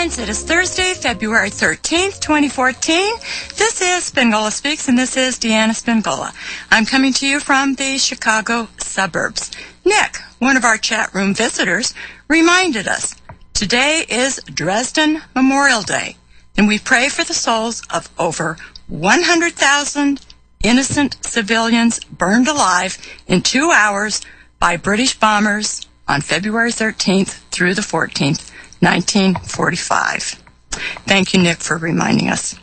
friends, it is Thursday, February 13th, 2014. This is Spingola Speaks, and this is Deanna Spingola. I'm coming to you from the Chicago suburbs. Nick, one of our chat room visitors, reminded us today is Dresden Memorial Day, and we pray for the souls of over 100,000 innocent civilians burned alive in 2 hours by British bombers on February 13th through the 14th, 1945. Thank you, Nick, for reminding us.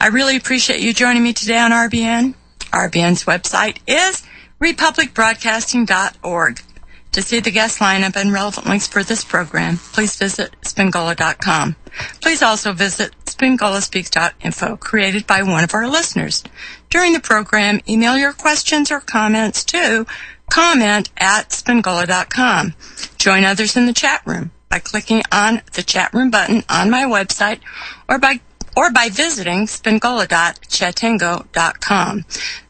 I really appreciate you joining me today on RBN. RBN's website is republicbroadcasting.org. To see the guest lineup and relevant links for this program, please visit Spingola.com. Please also visit SpingolaSpeaks.info, created by one of our listeners. During the program, email your questions or comments to comment@Spingola.com. Join others in the chat room by clicking on the chat room button on my website or by visiting spingola.chatango.com.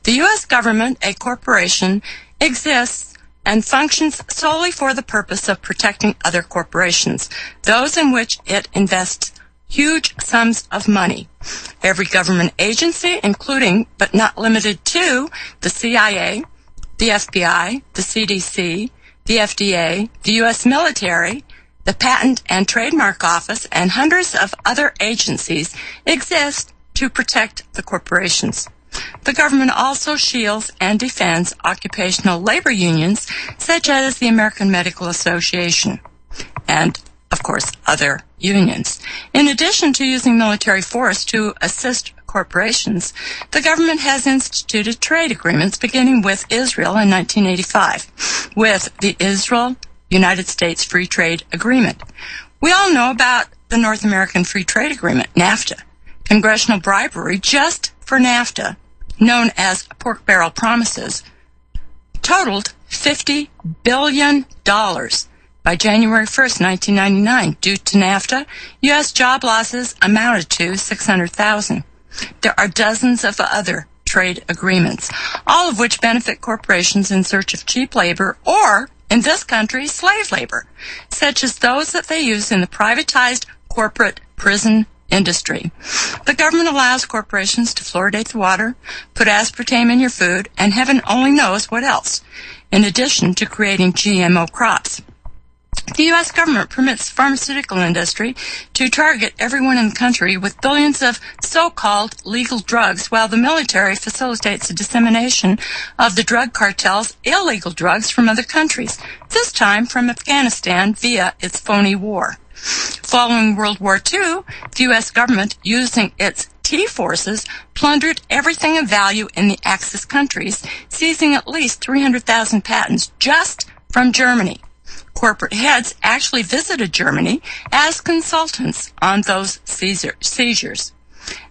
The U.S. government, a corporation, exists and functions solely for the purpose of protecting other corporations, those in which it invests huge sums of money. Every government agency, including but not limited to the CIA, the FBI, the CDC, the FDA, the U.S. military, the Patent and Trademark Office, and hundreds of other agencies exist to protect the corporations. The government also shields and defends occupational labor unions such as the American Medical Association and, of course, other unions. In addition to using military force to assist corporations, the government has instituted trade agreements beginning with Israel in 1985 with the Israel-United States Free Trade Agreement. We all know about the North American Free Trade Agreement, NAFTA. Congressional bribery just for NAFTA, known as pork barrel promises, totaled $50 billion. By January 1st, 1999, due to NAFTA, U.S. job losses amounted to 600,000. There are dozens of other trade agreements, all of which benefit corporations in search of cheap labor or, in this country, slave labor, such as those that they use in the privatized corporate prison industry. The government allows corporations to fluoridate the water, put aspartame in your food, and heaven only knows what else, in addition to creating GMO crops. The U.S. government permits the pharmaceutical industry to target everyone in the country with billions of so-called legal drugs, while the military facilitates the dissemination of the drug cartel's illegal drugs from other countries, this time from Afghanistan via its phony war. Following World War II, the U.S. government, using its T-forces, plundered everything of value in the Axis countries, seizing at least 300,000 patents just from Germany. Corporate heads actually visited Germany as consultants on those seizures.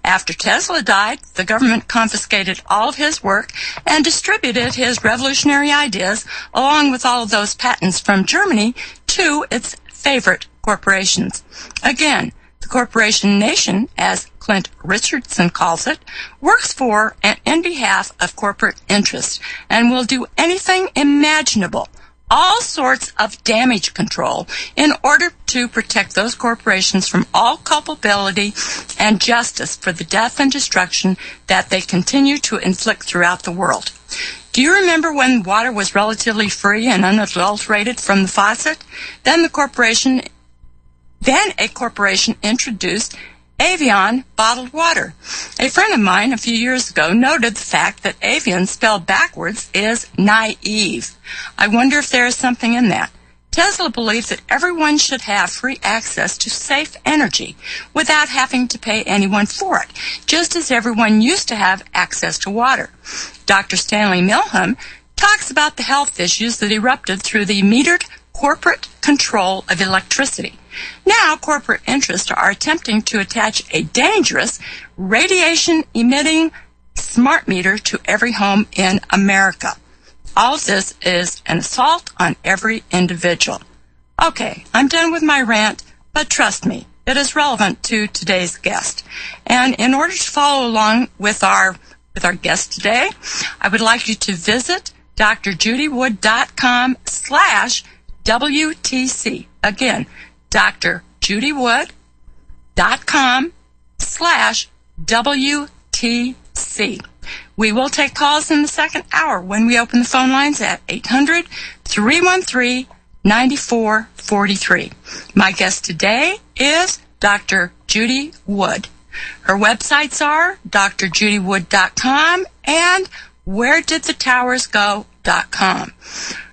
After Tesla died, the government confiscated all of his work and distributed his revolutionary ideas, along with all of those patents from Germany, to its favorite corporations. Again, the corporation nation, as Clint Richardson calls it, works for and in behalf of corporate interests and will do anything imaginable, all sorts of damage control, in order to protect those corporations from all culpability and justice for the death and destruction that they continue to inflict throughout the world. Do you remember when water was relatively free and unadulterated from the faucet? Then a corporation introduced Evian bottled water. A friend of mine a few years ago noted the fact that Evian spelled backwards is naive. I wonder if there is something in that. Tesla believes that everyone should have free access to safe energy without having to pay anyone for it, just as everyone used to have access to water. Dr. Stanley Milham talks about the health issues that erupted through the metered corporate control of electricity. Now, corporate interests are attempting to attach a dangerous radiation-emitting smart meter to every home in America. All of this is an assault on every individual. Okay, I'm done with my rant, but trust me, it is relevant to today's guest. And in order to follow along with our guest today, I would like you to visit drjudywood.com/WTC. Again, Dr. Judy Wood, www.judywood.com/WTC. We will take calls in the second hour when we open the phone lines at 800-313-9443. My guest today is Dr. Judy Wood. Her websites are drjudywood.com and wheredidthetowersgo.com.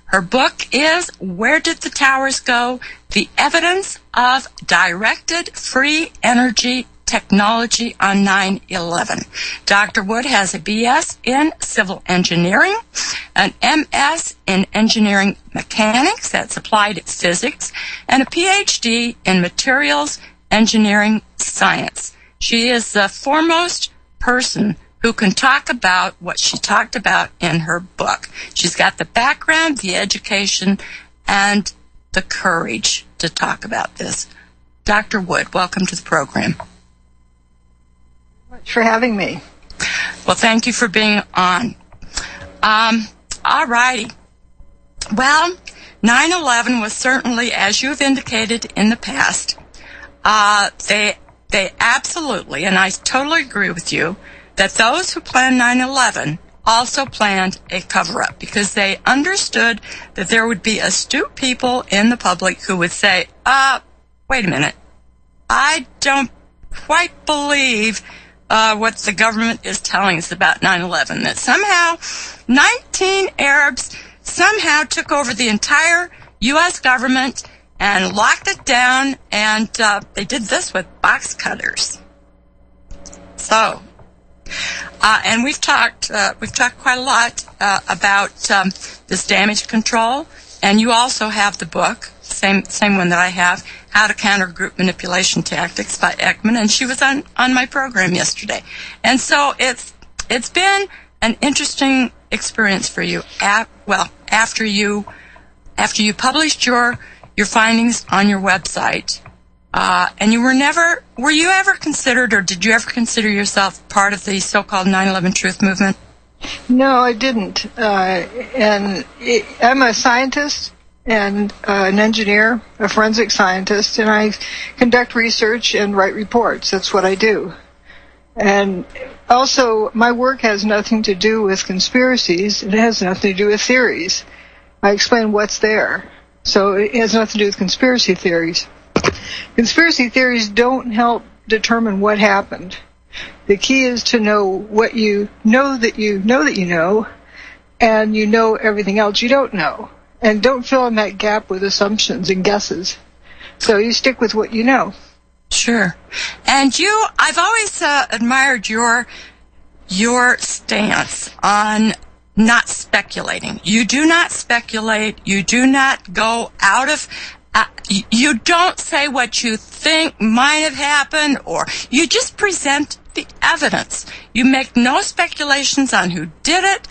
Her book is Where Did the Towers Go? The Evidence of Directed Free Energy Technology on 9/11. Dr. Wood has a BS in Civil Engineering, an MS in Engineering Mechanics, that's Applied Physics, and a PhD in Materials Engineering Science. She is the foremost person who can talk about what she talked about in her book. She's got the background, the education, and the courage to talk about this. Dr. Wood, welcome to the program. Thanks for having me. Well, thank you for being on. All righty. Well, 9/11 was certainly, as you have indicated in the past, they absolutely, and I totally agree with you, that those who planned 9/11 also planned a cover-up because they understood that there would be astute people in the public who would say, wait a minute, I don't quite believe what the government is telling us about 9/11, that somehow 19 Arabs somehow took over the entire U.S. government and locked it down, and they did this with box cutters. So, and we've talked quite a lot about this damage control, and you also have the book, same one that I have, How to Counter Group Manipulation Tactics by Ekman, and she was on my program yesterday. And so it's been an interesting experience for you. After you published your findings on your website, and were you ever considered, or did you ever consider yourself part of the so-called 9/11 truth movement? No, I didn't. I'm a scientist and an engineer, a forensic scientist, and I conduct research and write reports. That's what I do. And also, my work has nothing to do with conspiracies. It has nothing to do with theories. I explain what's there. So it has nothing to do with conspiracy theories. Conspiracy theories don't help determine what happened. The key is to know what you know that you know that you know, and you know everything else you don't know. And don't fill in that gap with assumptions and guesses. So you stick with what you know. Sure. And I've always admired your stance on not speculating. You do not speculate. You do not go out of... you don't say what you think might have happened, or you just present the evidence. You make no speculations on who did it.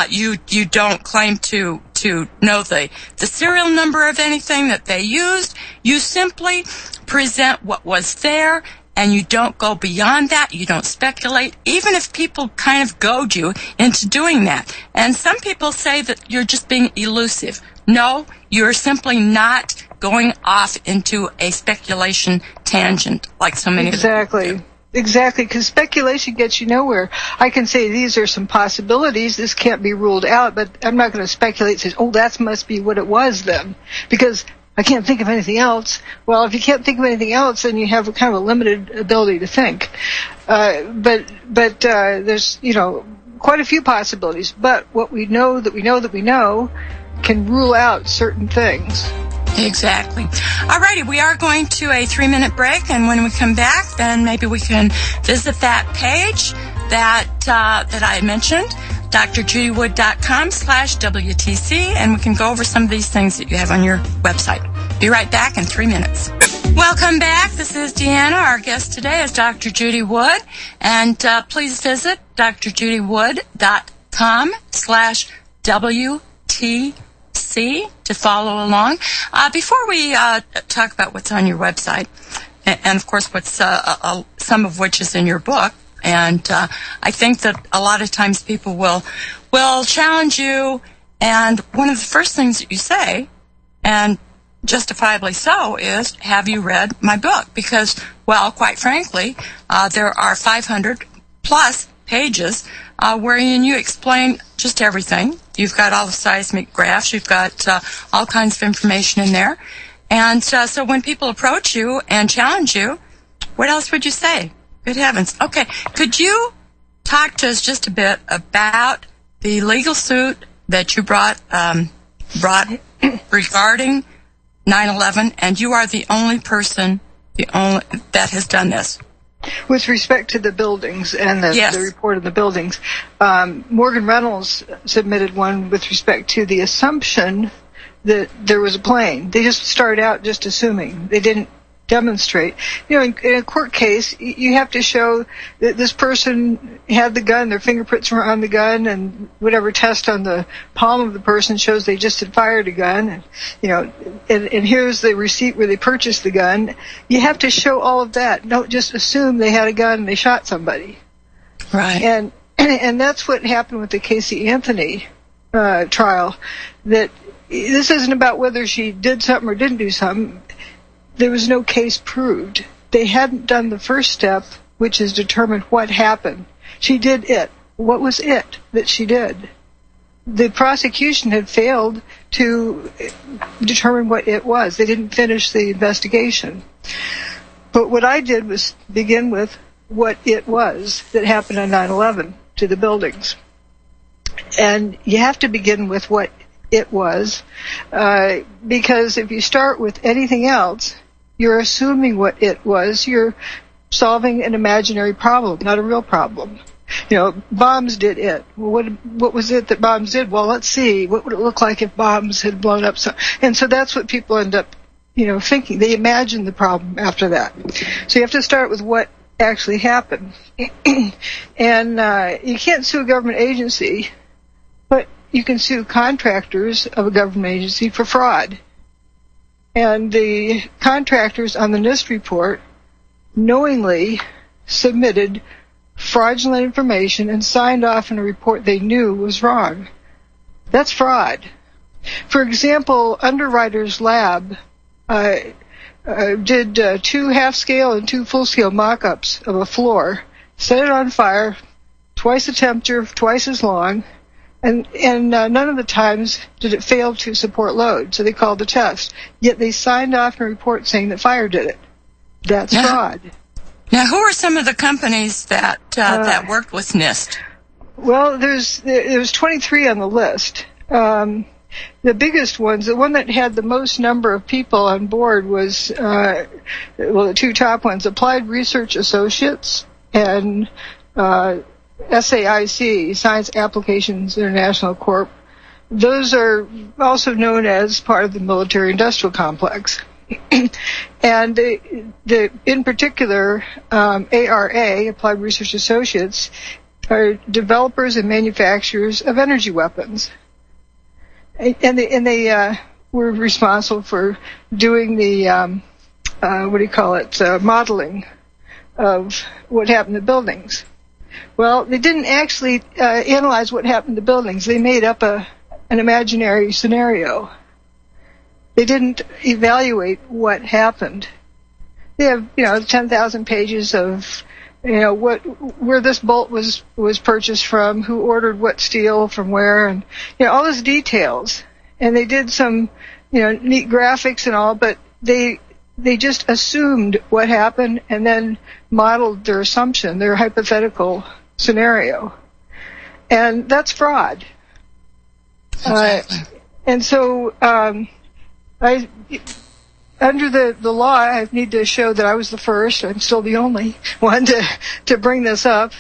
You don't claim to know the serial number of anything that they used. You simply present what was there, and you don't go beyond that. You don't speculate, even if people kind of goad you into doing that. And some people say that you're just being elusive. No, you're simply not going off into a speculation tangent like so many Exactly. people do. Exactly, because speculation gets you nowhere. I can say these are some possibilities, this can't be ruled out, but I'm not going to speculate and say, that must be what it was then, because I can't think of anything else. Well, if you can't think of anything else, then you have a kind of a limited ability to think. But there's, quite a few possibilities, but what we know that we know that we know can rule out certain things. Exactly. All righty, we are going to a 3-minute break, and when we come back, then maybe we can visit that page that I mentioned, drjudywood.com/WTC, and we can go over some of these things that you have on your website. Be right back in 3 minutes. Welcome back. This is Deanna. Our guest today is Dr. Judy Wood, and please visit drjudywood.com/WTC to follow along. Before we talk about what's on your website, and of course what's some of which is in your book, and I think that a lot of times people will challenge you, and one of the first things that you say, and justifiably so, is, have you read my book? Because, well, quite frankly, there are 500 plus pages wherein you explain just everything. You've got all the seismic graphs. You've got all kinds of information in there. And so when people approach you and challenge you, what else would you say? Good heavens. Okay, could you talk to us just a bit about the legal suit that you brought regarding 9/11, and you are the only person that has done this? With respect to the buildings and the report of the buildings, Morgan Reynolds submitted one with respect to the assumption that there was a plane. They just started out just assuming. They didn't demonstrate. You know, in a court case, you have to show that this person had the gun, their fingerprints were on the gun, and whatever test on the palm of the person shows they just had fired a gun. And, you know, and here's the receipt where they purchased the gun. You have to show all of that. Don't just assume they had a gun and they shot somebody. Right. And that's what happened with the Casey Anthony trial. That this isn't about whether she did something or didn't do something. There was no case proved. They hadn't done the first step, which is determine what happened. She did it. What was it that she did? The prosecution had failed to determine what it was. They didn't finish the investigation. But what I did was begin with what it was that happened on 9/11 to the buildings. And you have to begin with what it was, because if you start with anything else, you're assuming what it was. You're solving an imaginary problem, not a real problem. You know, bombs did it. Well, what was it that bombs did? Well, let's see. What would it look like if bombs had blown up? And so that's what people end up, you know, thinking. They imagine the problem after that. So you have to start with what actually happened. And you can't sue a government agency, but you can sue contractors of a government agency for fraud. And the contractors on the NIST report knowingly submitted fraudulent information and signed off on a report they knew was wrong. That's fraud. For example, Underwriters Lab did 2 half-scale and 2 full-scale mock-ups of a floor, set it on fire, twice the temperature, twice as long, and none of the times did it fail to support load, so they called the test. Yet they signed off on a report saying that fire did it. That's fraud. Now, who are some of the companies that worked with NIST? Well, there's 23 on the list. The biggest ones, the one that had the most number of people on board was, the 2 top ones, Applied Research Associates and SAIC, Science Applications International Corp. Those are also known as part of the military-industrial complex. And in particular, ARA, Applied Research Associates, are developers and manufacturers of energy weapons. And they were responsible for doing the, modeling of what happened to buildings. Well, they didn't actually analyze what happened to buildings. They made up an imaginary scenario. They didn't evaluate what happened. They have, 10,000 pages of, where this bolt was purchased from, who ordered what steel from where, and, all those details. And they did some, neat graphics and all, but they just assumed what happened and then modeled their assumption, their hypothetical scenario. And that's fraud. Exactly. And so, under the law, I need to show that I was the first. I'm still the only one to bring this up.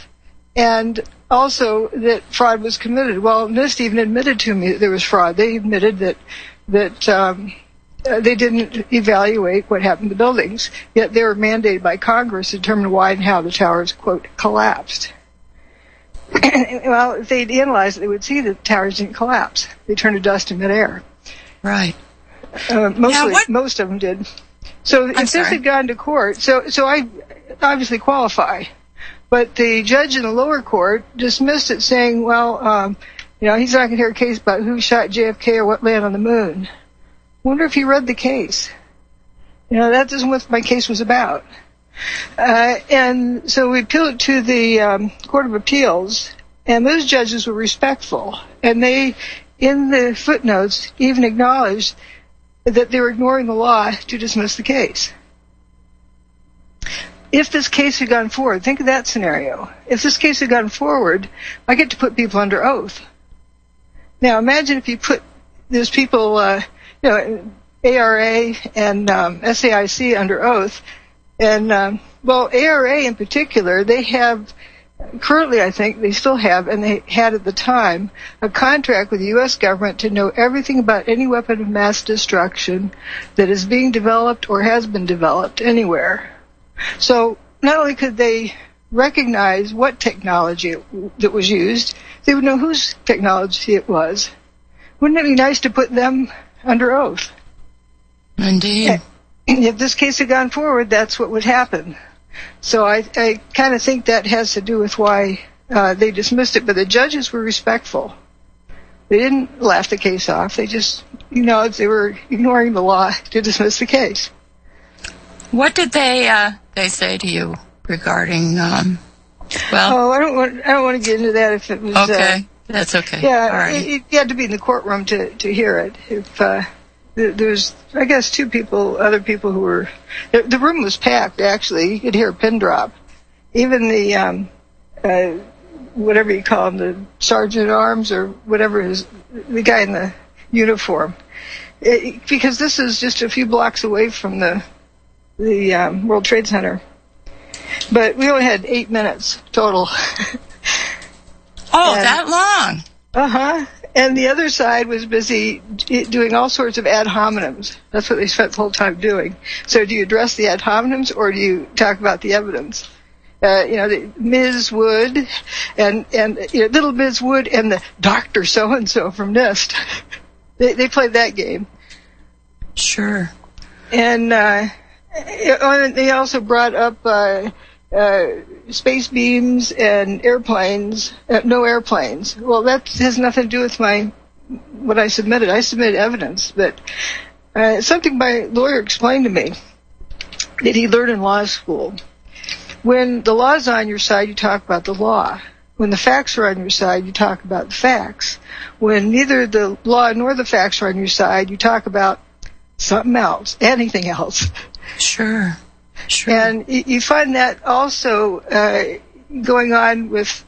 And also that fraud was committed. Well, NIST even admitted to me that there was fraud. They admitted that they didn't evaluate what happened to buildings, yet they were mandated by Congress to determine why and how the towers, quote, collapsed. Well, if they'd analyzed it, they would see that the towers didn't collapse. They turned to dust in midair. Right. Most of them did. So if this had gone to court, so I obviously qualify. But the judge in the lower court dismissed it, saying, well, he's not going to hear a case about who shot JFK or what landed on the moon. Wonder if he read the case. That isn't what my case was about. And so we appealed it to the Court of Appeals, and those judges were respectful. And they, in the footnotes, even acknowledged that they were ignoring the law to dismiss the case. If this case had gone forward, think of that scenario. If this case had gone forward, I get to put people under oath. Now, imagine if you put those people, ARA and SAIC under oath. And, ARA in particular, they have, currently I think, they still have, and they had at the time, a contract with the U.S. government to know everything about any weapon of mass destruction that is being developed or has been developed anywhere. So not only could they recognize what technology that was used, they would know whose technology it was. Wouldn't it be nice to put them under oath? Indeed. If this case had gone forward, that's what would happen. So I kind of think that has to do with why they dismissed it. But the judges were respectful. They didn't laugh the case off. They just, they were ignoring the law to dismiss the case. What did they say to you regarding? I don't want to get into that. If it was okay, that's okay. Yeah, all right. You had to be in the courtroom to hear it. If there's, I guess, other people who were. The room was packed. Actually, you could hear a pin drop. Even the whatever you call him, the sergeant at arms or whatever is the guy in the uniform, because this is just a few blocks away from the World Trade Center. But we only had 8 minutes total. That long? Uh-huh. And the other side was busy doing all sorts of ad hominems. That's what they spent the whole time doing. So do you address the ad hominems or do you talk about the evidence? The Ms. Wood and little Ms. Wood and the Dr. So-and-so from NIST. They played that game. Sure. And they also brought up space beams and airplanes, no airplanes. Well, that has nothing to do with what I submitted. I submitted evidence, but something my lawyer explained to me that he learned in law school. When the law's on your side, you talk about the law. When the facts are on your side, you talk about the facts. When neither the law nor the facts are on your side, you talk about something else, anything else. Sure. And you find that also going on with,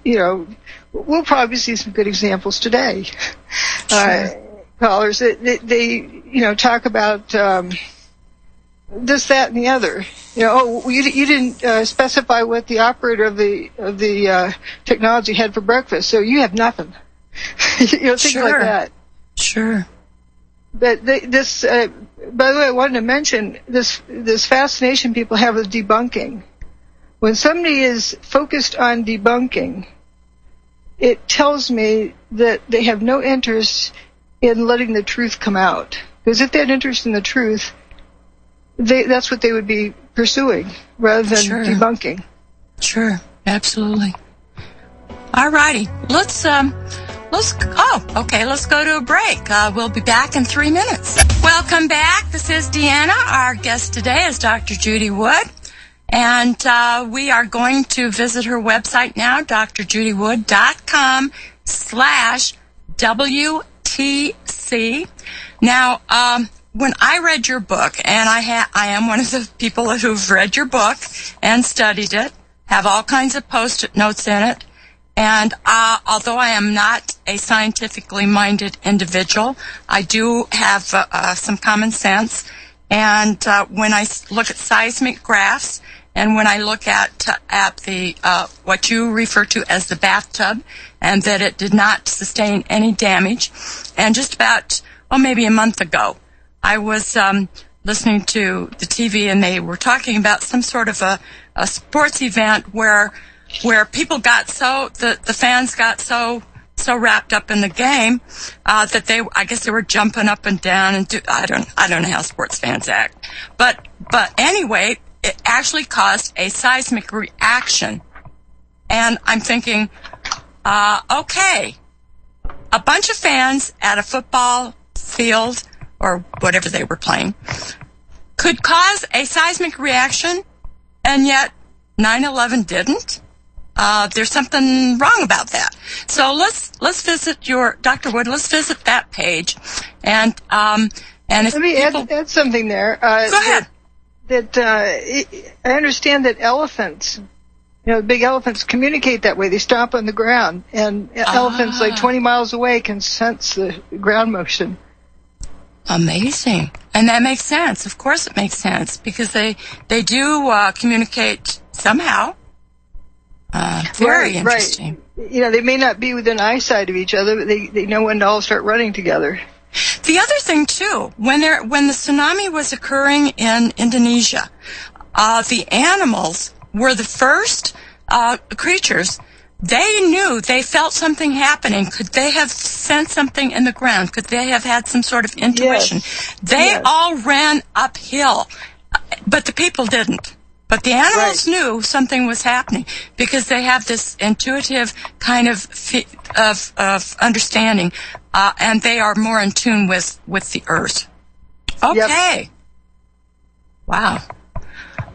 we'll probably see some good examples today. Sure. Callers, they talk about this, that, and the other. You didn't specify what the operator of the technology had for breakfast, so you have nothing. Things Sure. like that. Sure. But by the way, I wanted to mention this fascination people have with debunking. When somebody is focused on debunking, it tells me that they have no interest in letting the truth come out. Because if they had interest in the truth, that's what they would be pursuing rather than debunking. Sure, absolutely. All righty, let's go to a break. We'll be back in 3 minutes. Welcome back. This is Deanna. Our guest today is Dr. Judy Wood. And we are going to visit her website now, drjudywood.com/WTC. Now, when I read your book, and I am one of the people who've read your book and studied it, have all kinds of post-it notes in it, and although I am not a scientifically minded individual, I do have some common sense. And when I look at seismic graphs, and when I look at the what you refer to as the bathtub, and that it did not sustain any damage, and just about maybe a month ago, I was listening to the TV, and they were talking about some sort of a sports event where people got the fans got so wrapped up in the game that I guess they were jumping up and down and I don't know how sports fans act, but anyway, it actually caused a seismic reaction, and I'm thinking, okay, a bunch of fans at a football field or whatever they were playing, could cause a seismic reaction, and yet 9/11 didn't. There's something wrong about that. So let's visit Dr. Wood. Let's visit that page, and if let me add something there. Go ahead. I understand that elephants, big elephants communicate that way. They stomp on the ground, and elephants like 20 miles away can sense the ground motion. Amazing. And that makes sense. Of course it makes sense, because they do communicate somehow. Very interesting. Right. They may not be within eyesight of each other, but they know when to all start running together. The other thing, too, when the tsunami was occurring in Indonesia, the animals were the first creatures. They felt something happening. Could they have sensed something in the ground? Could they have had some sort of intuition? Yes. They all ran uphill, but the people didn't. But the animals knew something was happening, because they have this intuitive kind of understanding, and they are more in tune with the earth. Okay. Yep. Wow.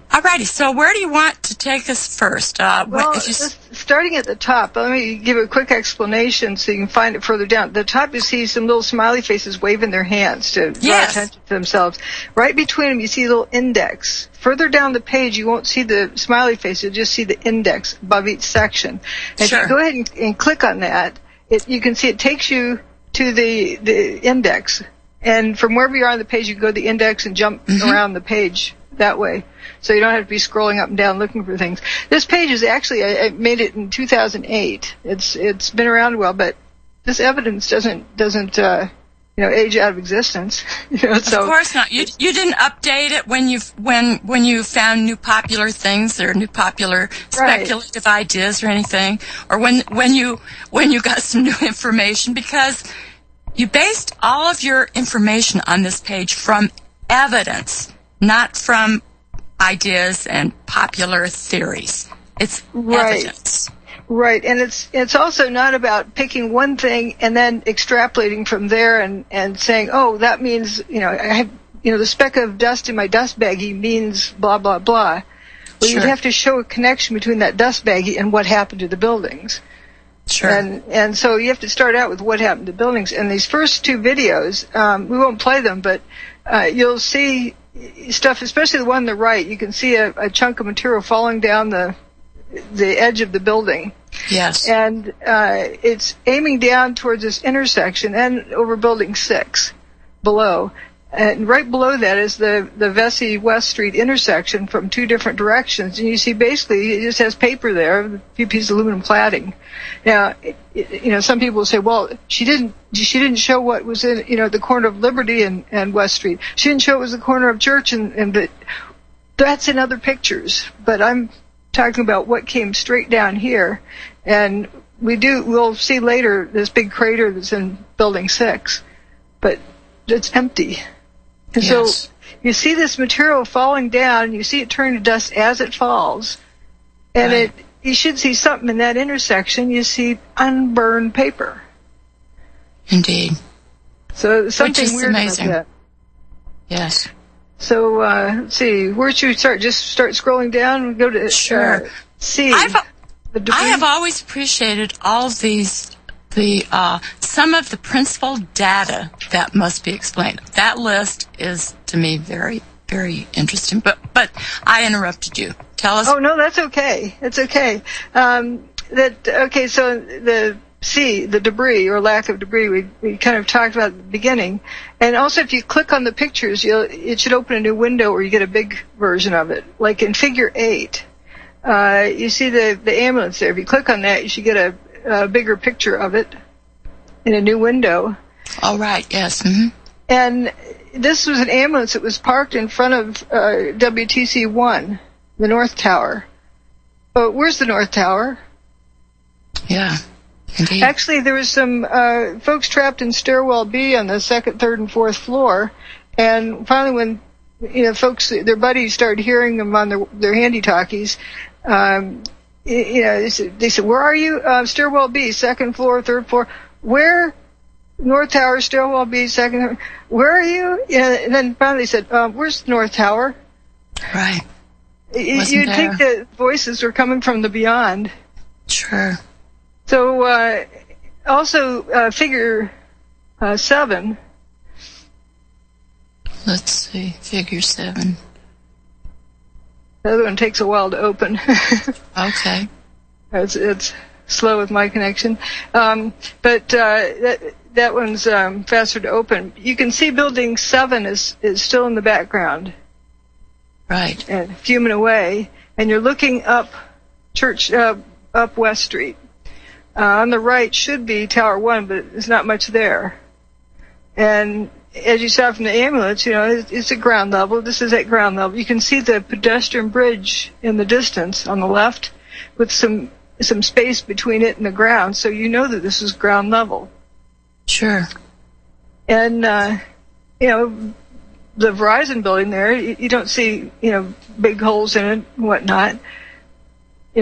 Alrighty, so where do you want to take us first? Starting at the top, let me give a quick explanation so you can find it further down. At the top, you see some little smiley faces waving their hands to draw attention to themselves. Right between them, you see a little index. Further down the page, you won't see the smiley face. You'll just see the index above each section. And if you go ahead and click on that, you can see it takes you to the index. And from wherever you are on the page, you go to the index and jump around the page that way. So you don't have to be scrolling up and down looking for things. This page is actually, I made it in 2008. It's been around a while, but this evidence doesn't age out of existence. So, of course not. You didn't update it when you found new popular things or new popular speculative ideas or anything, or when you got some new information, because you based all of your information on this page from evidence, not from ideas and popular theories. It's evidence. Right, and it's also not about picking one thing and then extrapolating from there and saying, oh, that means, the speck of dust in my dust baggie means blah, blah, blah. Well, you'd have to show a connection between that dust baggie and what happened to the buildings. Sure. And so you have to start out with what happened to buildings. And these first two videos, we won't play them, but you'll see stuff, especially the one on the right. You can see a chunk of material falling down the edge of the building. Yes. And it's aiming down towards this intersection and over Building 6 below. And right below that is the Vesey West Street intersection from two different directions. And you see basically it just has paper there, a few pieces of aluminum cladding. Now, some people will say, well, she didn't show what was in, the corner of Liberty and West Street. She didn't show it was the corner of Church and that's in other pictures. But I'm talking about what came straight down here. And we'll see later this big crater that's in Building 6. But it's empty. And so you see this material falling down, you see it turn to dust as it falls, and you should see something in that intersection. You see unburned paper. Indeed. So something Which is weird amazing. about that. Yes. So let's see, where should we start? Just start scrolling down and go to C. I have always appreciated all of these. Some of the principal data that must be explained. That list is, to me, very, very interesting. But I interrupted you. Tell us. Oh, no, that's okay. It's okay. So the C, the debris or lack of debris, we kind of talked about at the beginning. And also, if you click on the pictures, it should open a new window where you get a big version of it. Like in Figure 8, you see the ambulance there. If you click on that, you should get a bigger picture of it in a new window. All right, yes. Mm-hmm. And this was an ambulance that was parked in front of WTC 1, the North Tower. But where's the North Tower? Yeah, indeed. Actually, there was some folks trapped in Stairwell B on the second, third, and fourth floor. And finally when folks, their buddies started hearing them on their handy-talkies, they said, where are you? Stairwell B, second floor, third floor. Where North Tower, stairwell B, second. Where are you? Yeah, and then finally said, where's the North Tower? Right. You'd think that voices were coming from the beyond. Sure. So, also, figure 7. Let's see, figure 7. The other one takes a while to open. Okay. It's slow with my connection. But that one's faster to open. You can see building 7 is still in the background. Right. And fuming away. And you're looking up up West Street. On the right should be Tower 1, but there's not much there. And as you saw from the ambulance, it's at ground level. This is at ground level. You can see the pedestrian bridge in the distance on the left with some space between it and the ground, so you know that this is ground level. Sure. And, the Verizon building there, you don't see, big holes in it and whatnot,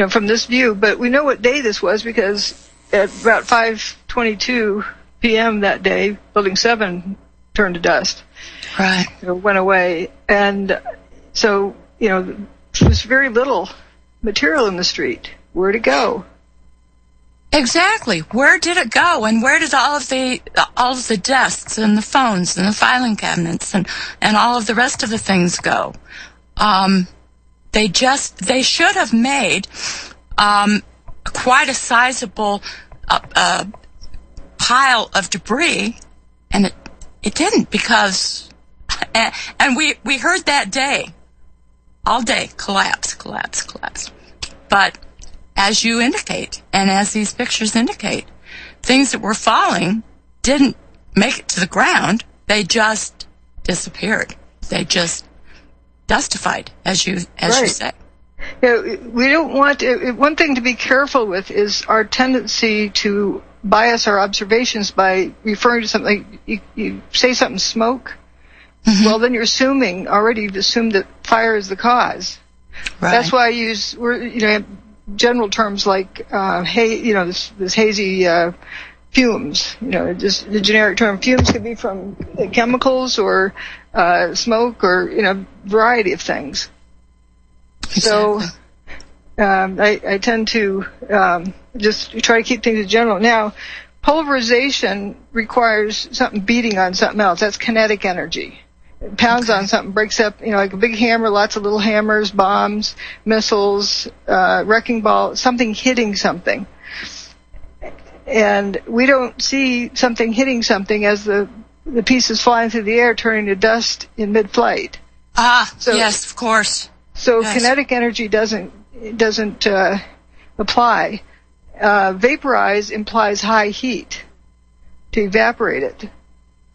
from this view. But we know what day this was because at about 5:22 p.m. that day, Building 7 turned to dust. Right. It went away. And so, there's very little material in the street. Where'd it go? Exactly. Where did it go? And where did all of the desks and the phones and the filing cabinets and all of the rest of the things go? They should have made quite a sizable pile of debris, and it didn't, because and we heard that day, all day, collapse. But as you indicate, and as these pictures indicate, things that were falling didn't make it to the ground. They just disappeared. They just dustified, as you say. Yeah, we don't want one thing to be careful with is our tendency to bias our observations by referring to something. You say something, smoke. Mm-hmm. Well, then you've assumed that fire is the cause. Right. That's why I use general terms like this hazy fumes. Just the generic term. Fumes could be from chemicals or smoke or variety of things. Exactly. So I tend to just try to keep things in general. Now, pulverization requires something beating on something else. That's kinetic energy. It pounds on something, breaks up, like a big hammer, lots of little hammers, bombs, missiles, wrecking ball, something hitting something. And we don't see something hitting something as the pieces flying through the air turning to dust in mid-flight. Yes, of course. So yes. Kinetic energy doesn't apply. Vaporize implies high heat to evaporate it,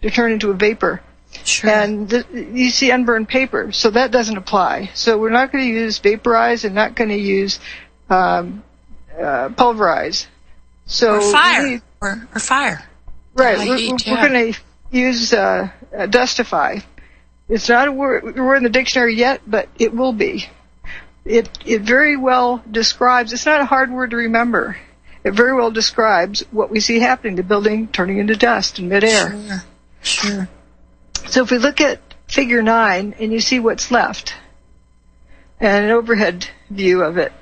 to turn into a vapor. Sure. And you see unburned paper, so that doesn't apply. So we're not going to use vaporize and not going to use pulverize. So or fire. Or fire. Right. We're going to use dustify. It's not a word in the dictionary yet, but it will be. It very well describes, it's not a hard word to remember. It very well describes what we see happening, the building turning into dust in midair. Sure. So if we look at figure 9 and you see what's left and an overhead view of it,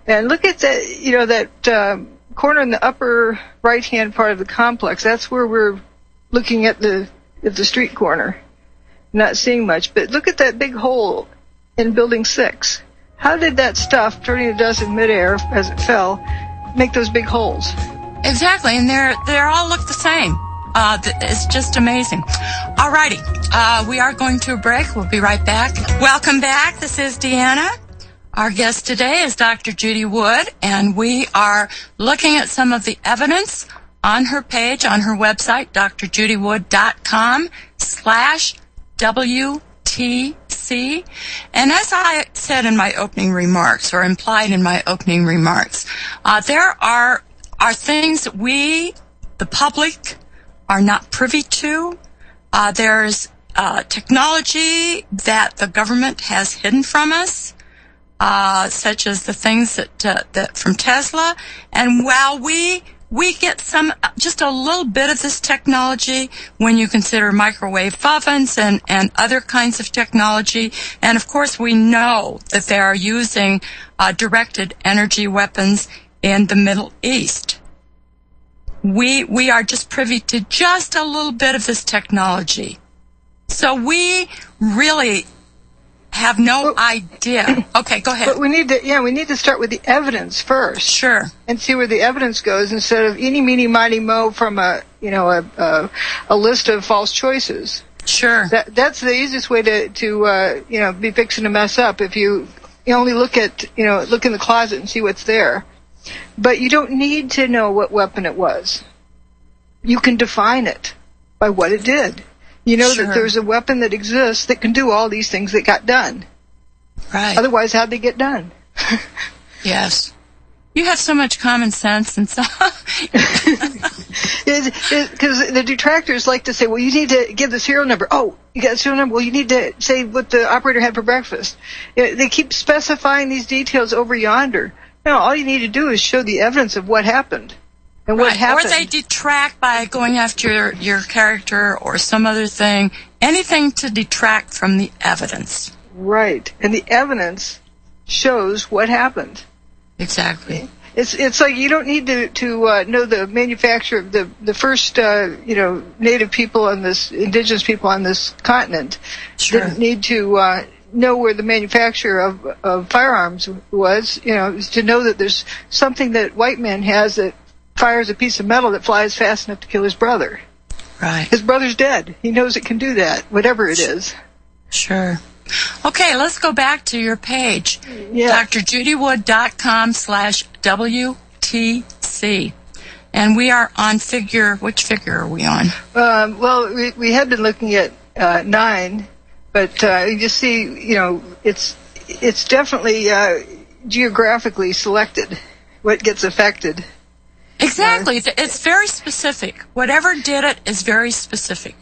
and look at that corner in the upper right-hand part of the complex. That's where we're looking at the street corner, not seeing much. But look at that big hole in Building 6. How did that stuff, turning to dust in midair as it fell, make those big holes? Exactly, and they all look the same. It's just amazing. All righty, we are going to a break. We'll be right back. Welcome back. This is Deanna. Our guest today is Dr. Judy Wood, and we are looking at some of the evidence on her page, on her website, drjudywood.com/WTC. And as I said in my opening remarks, or implied in my opening remarks, there are things that we, the public, are not privy to. There's technology that the government has hidden from us, such as the things that from Tesla. And while we we get just a little bit of this technology when you consider microwave ovens and other kinds of technology. And of course, we know that they are using directed energy weapons in the Middle East. We are just privy to just a little bit of this technology. So we really have no idea. Okay, go ahead. But we need to start with the evidence first. Sure. And see where the evidence goes instead of eeny, meeny, miny, mo from a list of false choices. Sure. That's the easiest way to be fixing to mess up if you only look in the closet and see what's there. But you don't need to know what weapon it was. You can define it by what it did. You know Sure. that there's a weapon that exists that can do all these things that got done. Right. Otherwise, how'd they get done? Yes. You have so much common sense and so. Because the detractors like to say, well, you need to give the serial number. Oh, you got a serial number? Well, you need to say what the operator had for breakfast. They keep specifying these details over yonder. No, all you need to do is show the evidence of what happened. And what happened. Or they detract by going after your character or some other thing. Anything to detract from the evidence. Right. And the evidence shows what happened. Exactly. It's like you don't need to know the manufacturer of the first native people on this, indigenous people on this continent. Sure. Didn't need to know where the manufacturer of firearms was, to know that there's something that white man has that fires a piece of metal that flies fast enough to kill his brother. Right. His brother's dead. He knows it can do that, whatever it is. Sure. Okay, let's go back to your page. Yeah. drjudywood.com/WTC. And we are on which figure are we on? Well, we had been looking at 9, but you just see, it's definitely geographically selected what gets affected. Exactly. It's very specific. Whatever did it is very specific.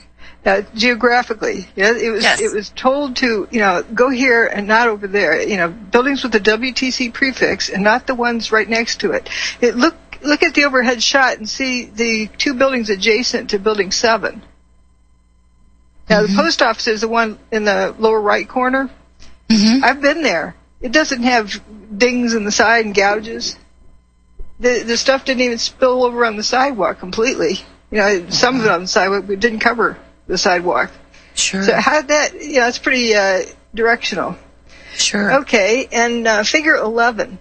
Geographically, It was told to go here and not over there. Buildings with the WTC prefix and not the ones right next to it. Look at the overhead shot and see the 2 buildings adjacent to Building 7. Now the post office is the one in the lower right corner. Mm-hmm. I've been there. It doesn't have dings in the side and gouges. The stuff didn't even spill over on the sidewalk completely. Some of it on the sidewalk, but it didn't cover the sidewalk. Sure. So how that, it's pretty directional. Sure. Okay, and figure 11.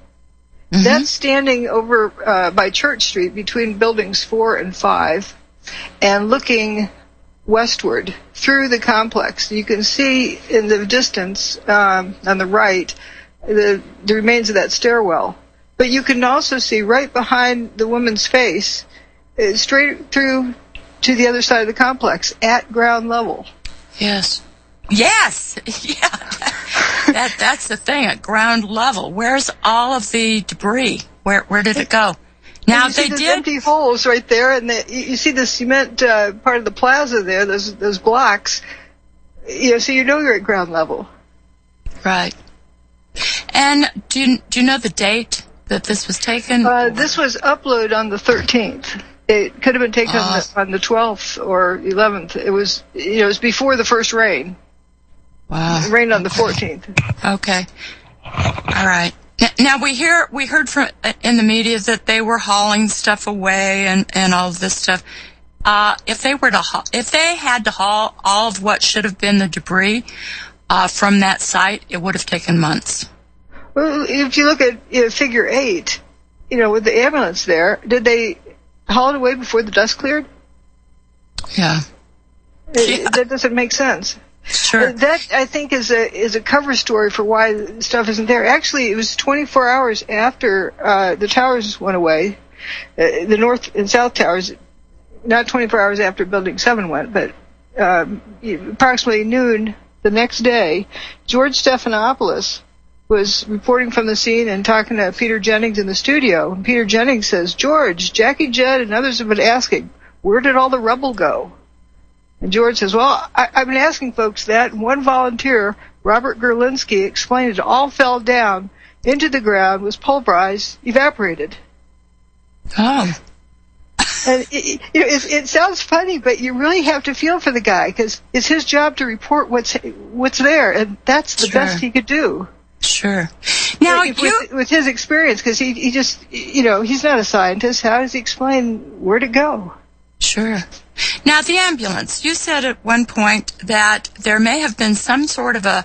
Mm-hmm. That's standing over by Church Street between buildings 4 and 5 and looking westward through the complex. You can see in the distance on the right the remains of that stairwell. But you can also see right behind the woman's face, straight through to the other side of the complex at ground level. Yes. Yes. Yeah. That's the thing at ground level. Where's all of the debris? Where did it go? Now they did empty holes right there, and you see the cement part of the plaza there. Those blocks. So you're at ground level. Right. And do you know the date that this was taken? This was uploaded on the 13th. It could have been taken on the 12th or 11th. It was before the first rain. Wow. It rained on the 14th. Okay. All right. Now we heard from in the media that they were hauling stuff away and all of this stuff. If they had to haul all of what should have been the debris from that site, it would have taken months. Well, if you look at figure 8, with the ambulance there, did they haul it away before the dust cleared? Yeah. That doesn't make sense. Sure. That, I think, is a cover story for why the stuff isn't there. Actually, it was 24 hours after the towers went away, the north and south towers, not 24 hours after Building 7 went, but approximately noon the next day, George Stephanopoulos was reporting from the scene and talking to Peter Jennings in the studio. And Peter Jennings says, George, Jackie Judd and others have been asking, where did all the rubble go? And George says, well, I've been asking folks that. And one volunteer, Robert Gerlinski, explained it all fell down into the ground, was pulverized, evaporated. Oh. And it sounds funny, but you really have to feel for the guy, because it's his job to report what's there, and that's the best he could do. Sure. Now, with his experience, because he just, he's not a scientist. How does he explain where to go? Sure. Now, the ambulance. You said at one point that there may have been some sort of a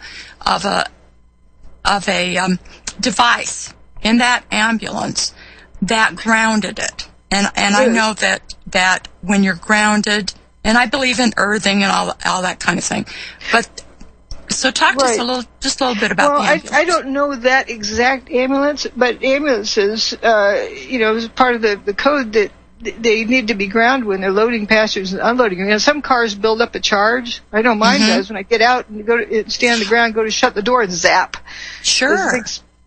device in that ambulance that grounded it. And I know that when you're grounded, and I believe in earthing and all that kind of thing. But so talk to us a little bit about the ambulance. I don't know that exact ambulance, but ambulances, is part of the code that they need to be grounded when they're loading passengers and unloading. Some cars build up a charge. I know mine does. When I get out and go to stand on the ground, go to shut the door, and zap. Sure.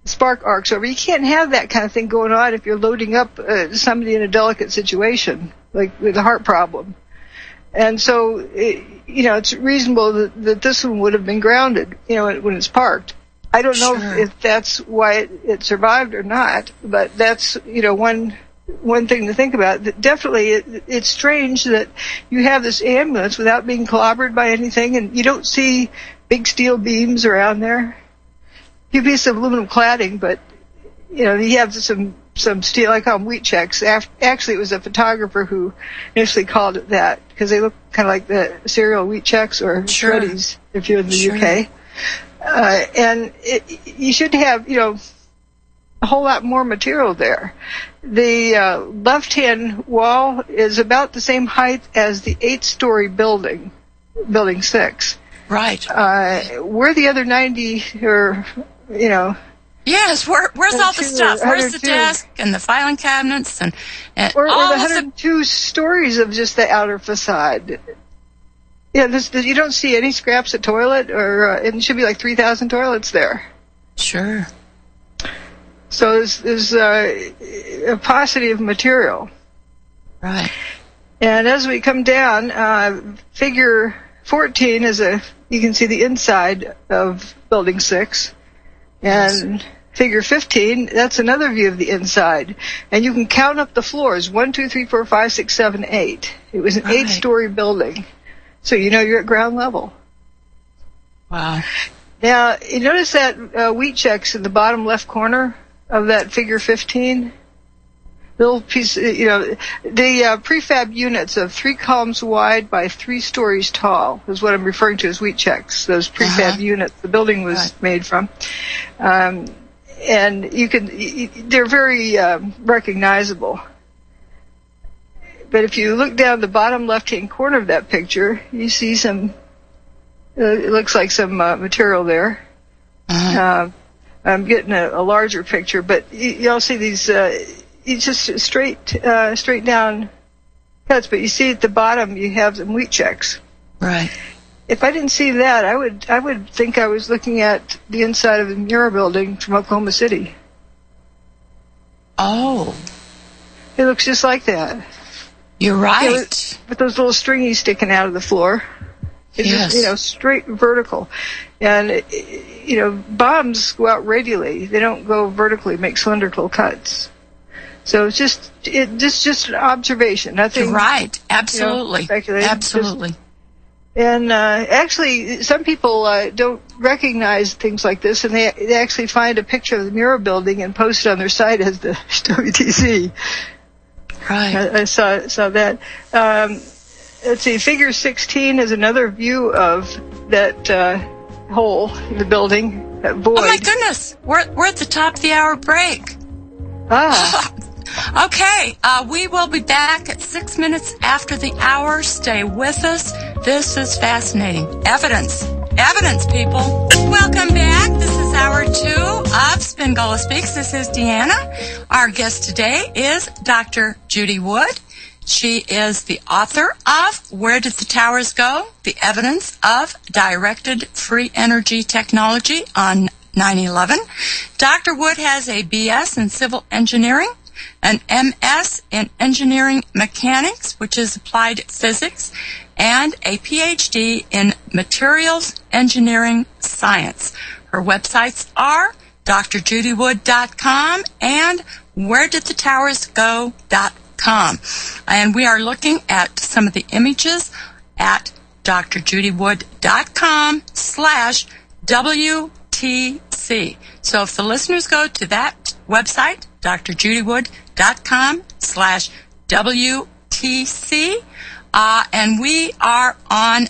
Spark arcs over. You can't have that kind of thing going on if you're loading up somebody in a delicate situation, like with a heart problem. And so, it's reasonable that this one would have been grounded, when it's parked. I don't know if that's why it survived or not, but that's, one thing to think about. Definitely, it's strange that you have this ambulance without being clobbered by anything, and you don't see big steel beams around there. You piece of aluminum cladding, but you have some steel. I call them wheat checks. Actually, it was a photographer who initially called it that, because they look kind of like the cereal wheat checks or shreddies if you're in the UK. And you should have a whole lot more material there. The left-hand wall is about the same height as the 8-story building 6. Right. Where the other 90 or Yes, where's all the stuff? Where's the desk and the filing cabinets and or all the 102 stories of just the outer facade? Yeah, you don't see any scraps of toilet, or it should be like 3,000 toilets there. Sure. So there's a paucity of material. Right. And as we come down, figure 14 you can see the inside of building 6. And figure 15, that's another view of the inside. And you can count up the floors, 1, 2, 3, 4, 5, 6, 7, 8. It was an 8-story building. So you're at ground level. Wow. Now, you notice that wheat checks in the bottom left corner of that figure 15? Little piece, the prefab units of 3 columns wide by 3 stories tall is what I'm referring to as wheat checks. Those prefab units the building was made from, and they're very recognizable. But if you look down the bottom left-hand corner of that picture, you see some. It looks like some material there. I'm getting a larger picture, but you'll see these. It's just straight down cuts, but you see at the bottom you have some wheat checks. Right. If I didn't see that, I would think I was looking at the inside of the Muir building from Oklahoma City. Oh. It looks just like that. You're right. With those little stringies sticking out of the floor. It's just, straight vertical. And, bombs go out radially. They don't go vertically, make cylindrical cuts. So it's just an observation. Nothing. You're right. Absolutely. Speculating. Absolutely. And actually, some people don't recognize things like this, and they actually find a picture of the Muir building and post it on their site as the WTC. Right. I saw that. Let's see. Figure 16 is another view of that hole in the building, that void. Oh my goodness! We're at the top of the hour break. Okay, we will be back at 6 minutes after the hour. Stay with us. This is fascinating. Evidence, people. Welcome back. This is hour 2 of Spingola Speaks. This is Deanna. Our guest today is Dr. Judy Wood. She is the author of Where Did the Towers Go? The Evidence of Directed Free Energy Technology on 9/11. Dr. Wood has a BS in Civil Engineering, an MS in Engineering Mechanics, which is Applied Physics, and a PhD in Materials Engineering Science. Her websites are drjudywood.com and wheredidthetowersgo.com. drjudywood.com. And we are looking at some of the images at drjudywood.com/WTC. So if the listeners go to that website, drjudywood.com/WTC, and we are on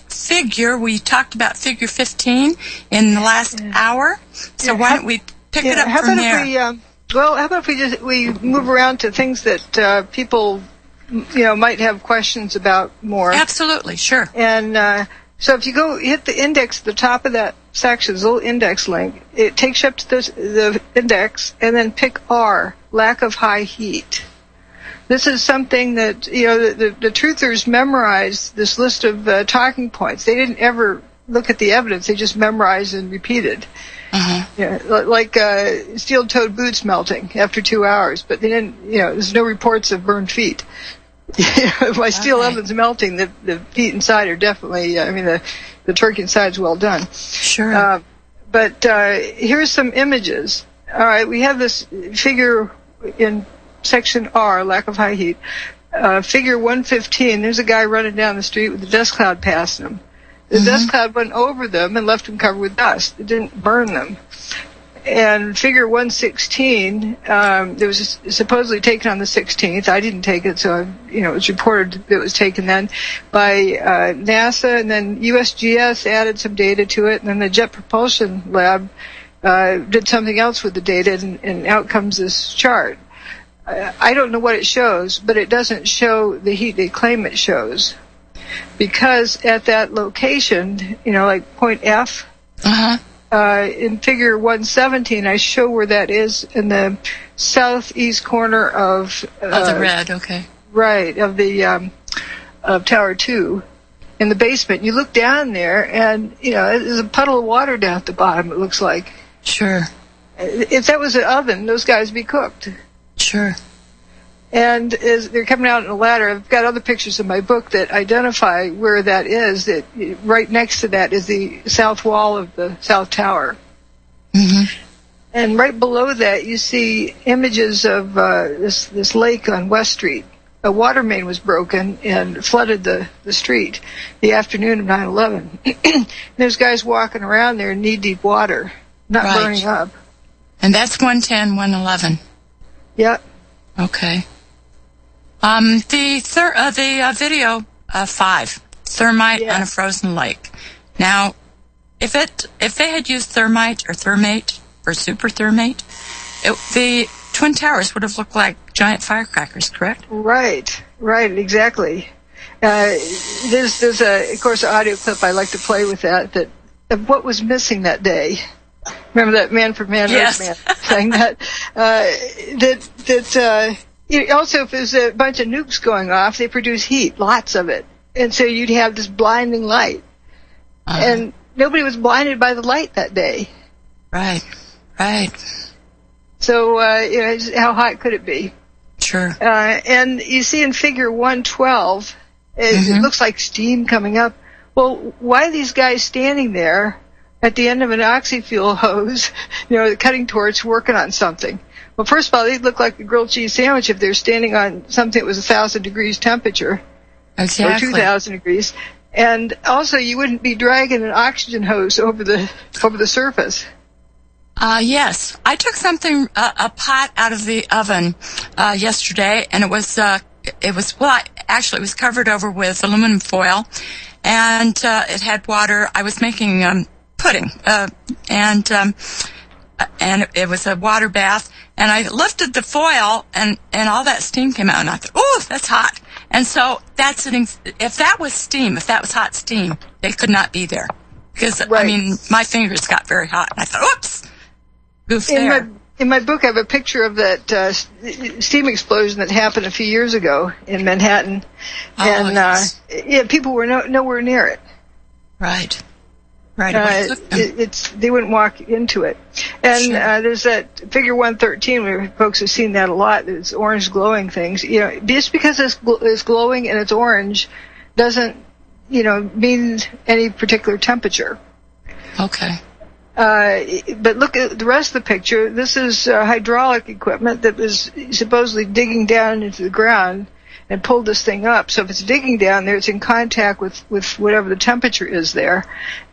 we talked about figure 15 in the last hour. So why don't we pick it up from there? How about if we move around to things that people, might have questions about more? Absolutely, sure. And so if you go hit the index at the top of that section, the little index link, it takes you up to the index, and then pick R, lack of high heat. This is something that, the truthers memorized this list of talking points. They didn't ever look at the evidence. They just memorized and repeated. Like steel-toed boots melting after 2 hours. But they didn't, there's no reports of burned feet. My steel oven's melting, the feet inside are definitely, the turkey inside is well done. Sure. But here's some images. All right, we have this figure in section R, lack of high heat. Figure 115, there's a guy running down the street with a dust cloud passing him. The dust cloud went over them and left them covered with dust. It didn't burn them. And figure 116, it was supposedly taken on the 16th. I didn't take it, so it was reported that it was taken then by NASA, and then USGS added some data to it, and then the Jet Propulsion Lab did something else with the data, and out comes this chart. I don't know what it shows, but it doesn't show the heat they claim it shows. Because at that location, like point F, in figure 117, I show where that is in the southeast corner of the red, okay. Right, of the of Tower 2 in the basement. You look down there, and, there's a puddle of water down at the bottom, it looks like. Sure. If that was an oven, those guys would be cooked. Sure. And as they're coming out in a ladder, I've got other pictures in my book that identify where that is. That right next to that is the south wall of the South Tower. And right below that, you see images of this lake on West Street. A water main was broken and flooded the street the afternoon of 9/11. There's guys walking around there in knee-deep water, not burning up. And that's 110, 111. Yep. Okay. The video 5, thermite on a frozen lake. Now, if they had used thermite or thermate or super thermate, the Twin Towers would have looked like giant firecrackers, correct? Right, exactly. There's of course, an audio clip I like to play with that of what was missing that day. Remember that Man for Man, yes. Man saying that? Also, if there's a bunch of nukes going off, they produce heat, lots of it. And so you'd have this blinding light. And nobody was blinded by the light that day. Right. So, how hot could it be? Sure. And you see in figure 112, it looks like steam coming up. Well, why are these guys standing there at the end of an oxy-fuel hose, cutting torch, working on something? Well, first of all, they'd look like a grilled cheese sandwich if they're standing on something that was 1,000 degrees temperature. Exactly. Or 2,000 degrees. And also, you wouldn't be dragging an oxygen hose over the surface. Yes. I took a pot out of the oven yesterday, and it was covered over with aluminum foil, and it had water. I was making pudding, and it was a water bath, and I lifted the foil, and all that steam came out, and I thought, oh, that's hot. And so if that was steam, if that was hot steam, they could not be there. Because, my fingers got very hot, and I thought, oops, goof there. In my book, I have a picture of that steam explosion that happened a few years ago in Manhattan, and people were nowhere near it. Right. They wouldn't walk into it. And there's that figure 113 where folks have seen that a lot. It's orange glowing things. Just because it's glowing and it's orange doesn't, mean any particular temperature. Okay. But look at the rest of the picture. This is hydraulic equipment that was supposedly digging down into the ground. and pulled this thing up. So if it's digging down there, it's in contact with whatever the temperature is there.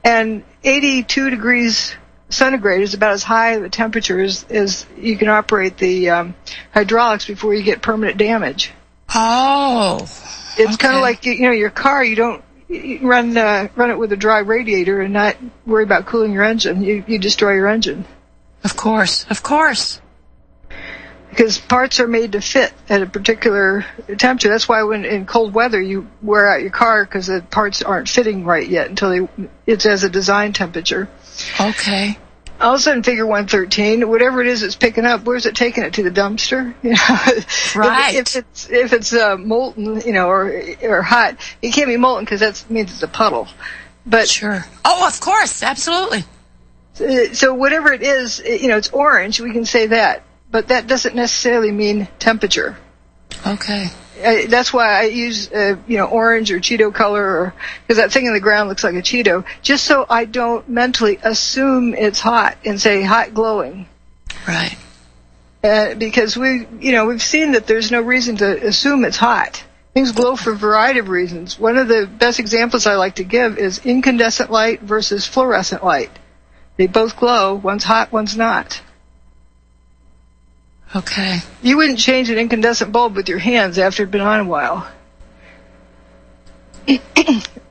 And 82 degrees centigrade is about as high of a temperature as you can operate the hydraulics before you get permanent damage. Oh. It's kind of like, your car, you don't run it with a dry radiator and not worry about cooling your engine. You destroy your engine. Of course. Because parts are made to fit at a particular temperature. That's why when in cold weather you wear out your car, because the parts aren't fitting right yet until it's as a design temperature. Okay. Also in Figure 113, whatever it is it's picking up, where's it taking it to? The dumpster? Right. If it's molten, or hot, it can't be molten because that means it's a puddle. But sure. Oh, of course, absolutely. So whatever it is, it's orange. We can say that, but that doesn't necessarily mean temperature. Okay. That's why I use, orange or Cheeto color, because that thing in the ground looks like a Cheeto, just so I don't mentally assume it's hot and say hot glowing. Right. Because we've seen that there's no reason to assume it's hot. Things glow for a variety of reasons. One of the best examples I like to give is incandescent light versus fluorescent light. They both glow. One's hot, one's not. Okay. You wouldn't change an incandescent bulb with your hands after it'd been on a while.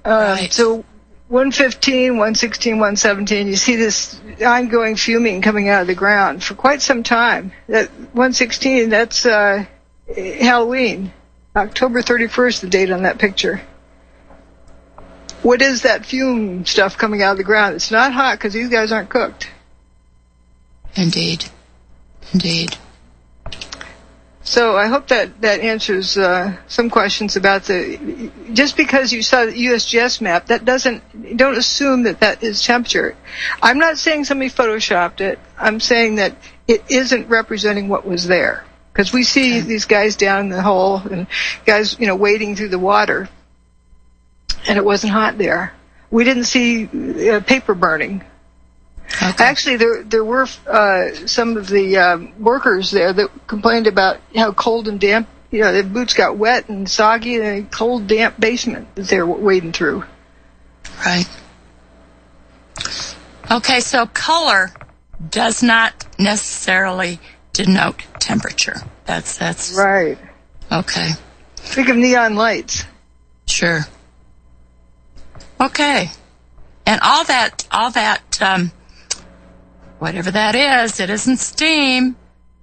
Right. So 115, 116, 117, you see this ongoing fuming coming out of the ground for quite some time. That 116, that's Halloween. October 31st, the date on that picture. What is that fume stuff coming out of the ground? It's not hot because these guys aren't cooked. Indeed. So I hope that answers some questions about just because you saw the USGS map, don't assume that is temperature. I'm not saying somebody photoshopped it. I'm saying that it isn't representing what was there. Because we see these guys down in the hole and guys, wading through the water, and it wasn't hot there. We didn't see paper burning. Okay. Actually, there were some of the workers there that complained about how cold and damp, their boots got wet and soggy in a cold, damp basement that they were wading through. Right. Okay, so color does not necessarily denote temperature. That's right. Okay. Think of neon lights. Sure. Okay. And all that whatever that is, it isn't steam,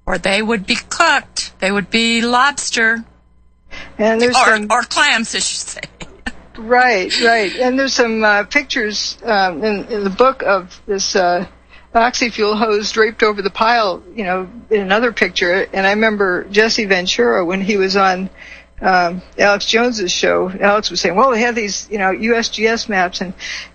or they would be cooked. They would be lobster. And there's or clams, I should say. Right. And there's some pictures in the book of this oxy-fuel hose draped over the pile, in another picture. And I remember Jesse Ventura, when he was on Alex Jones's show, Alex was saying, well, they have these, USGS maps.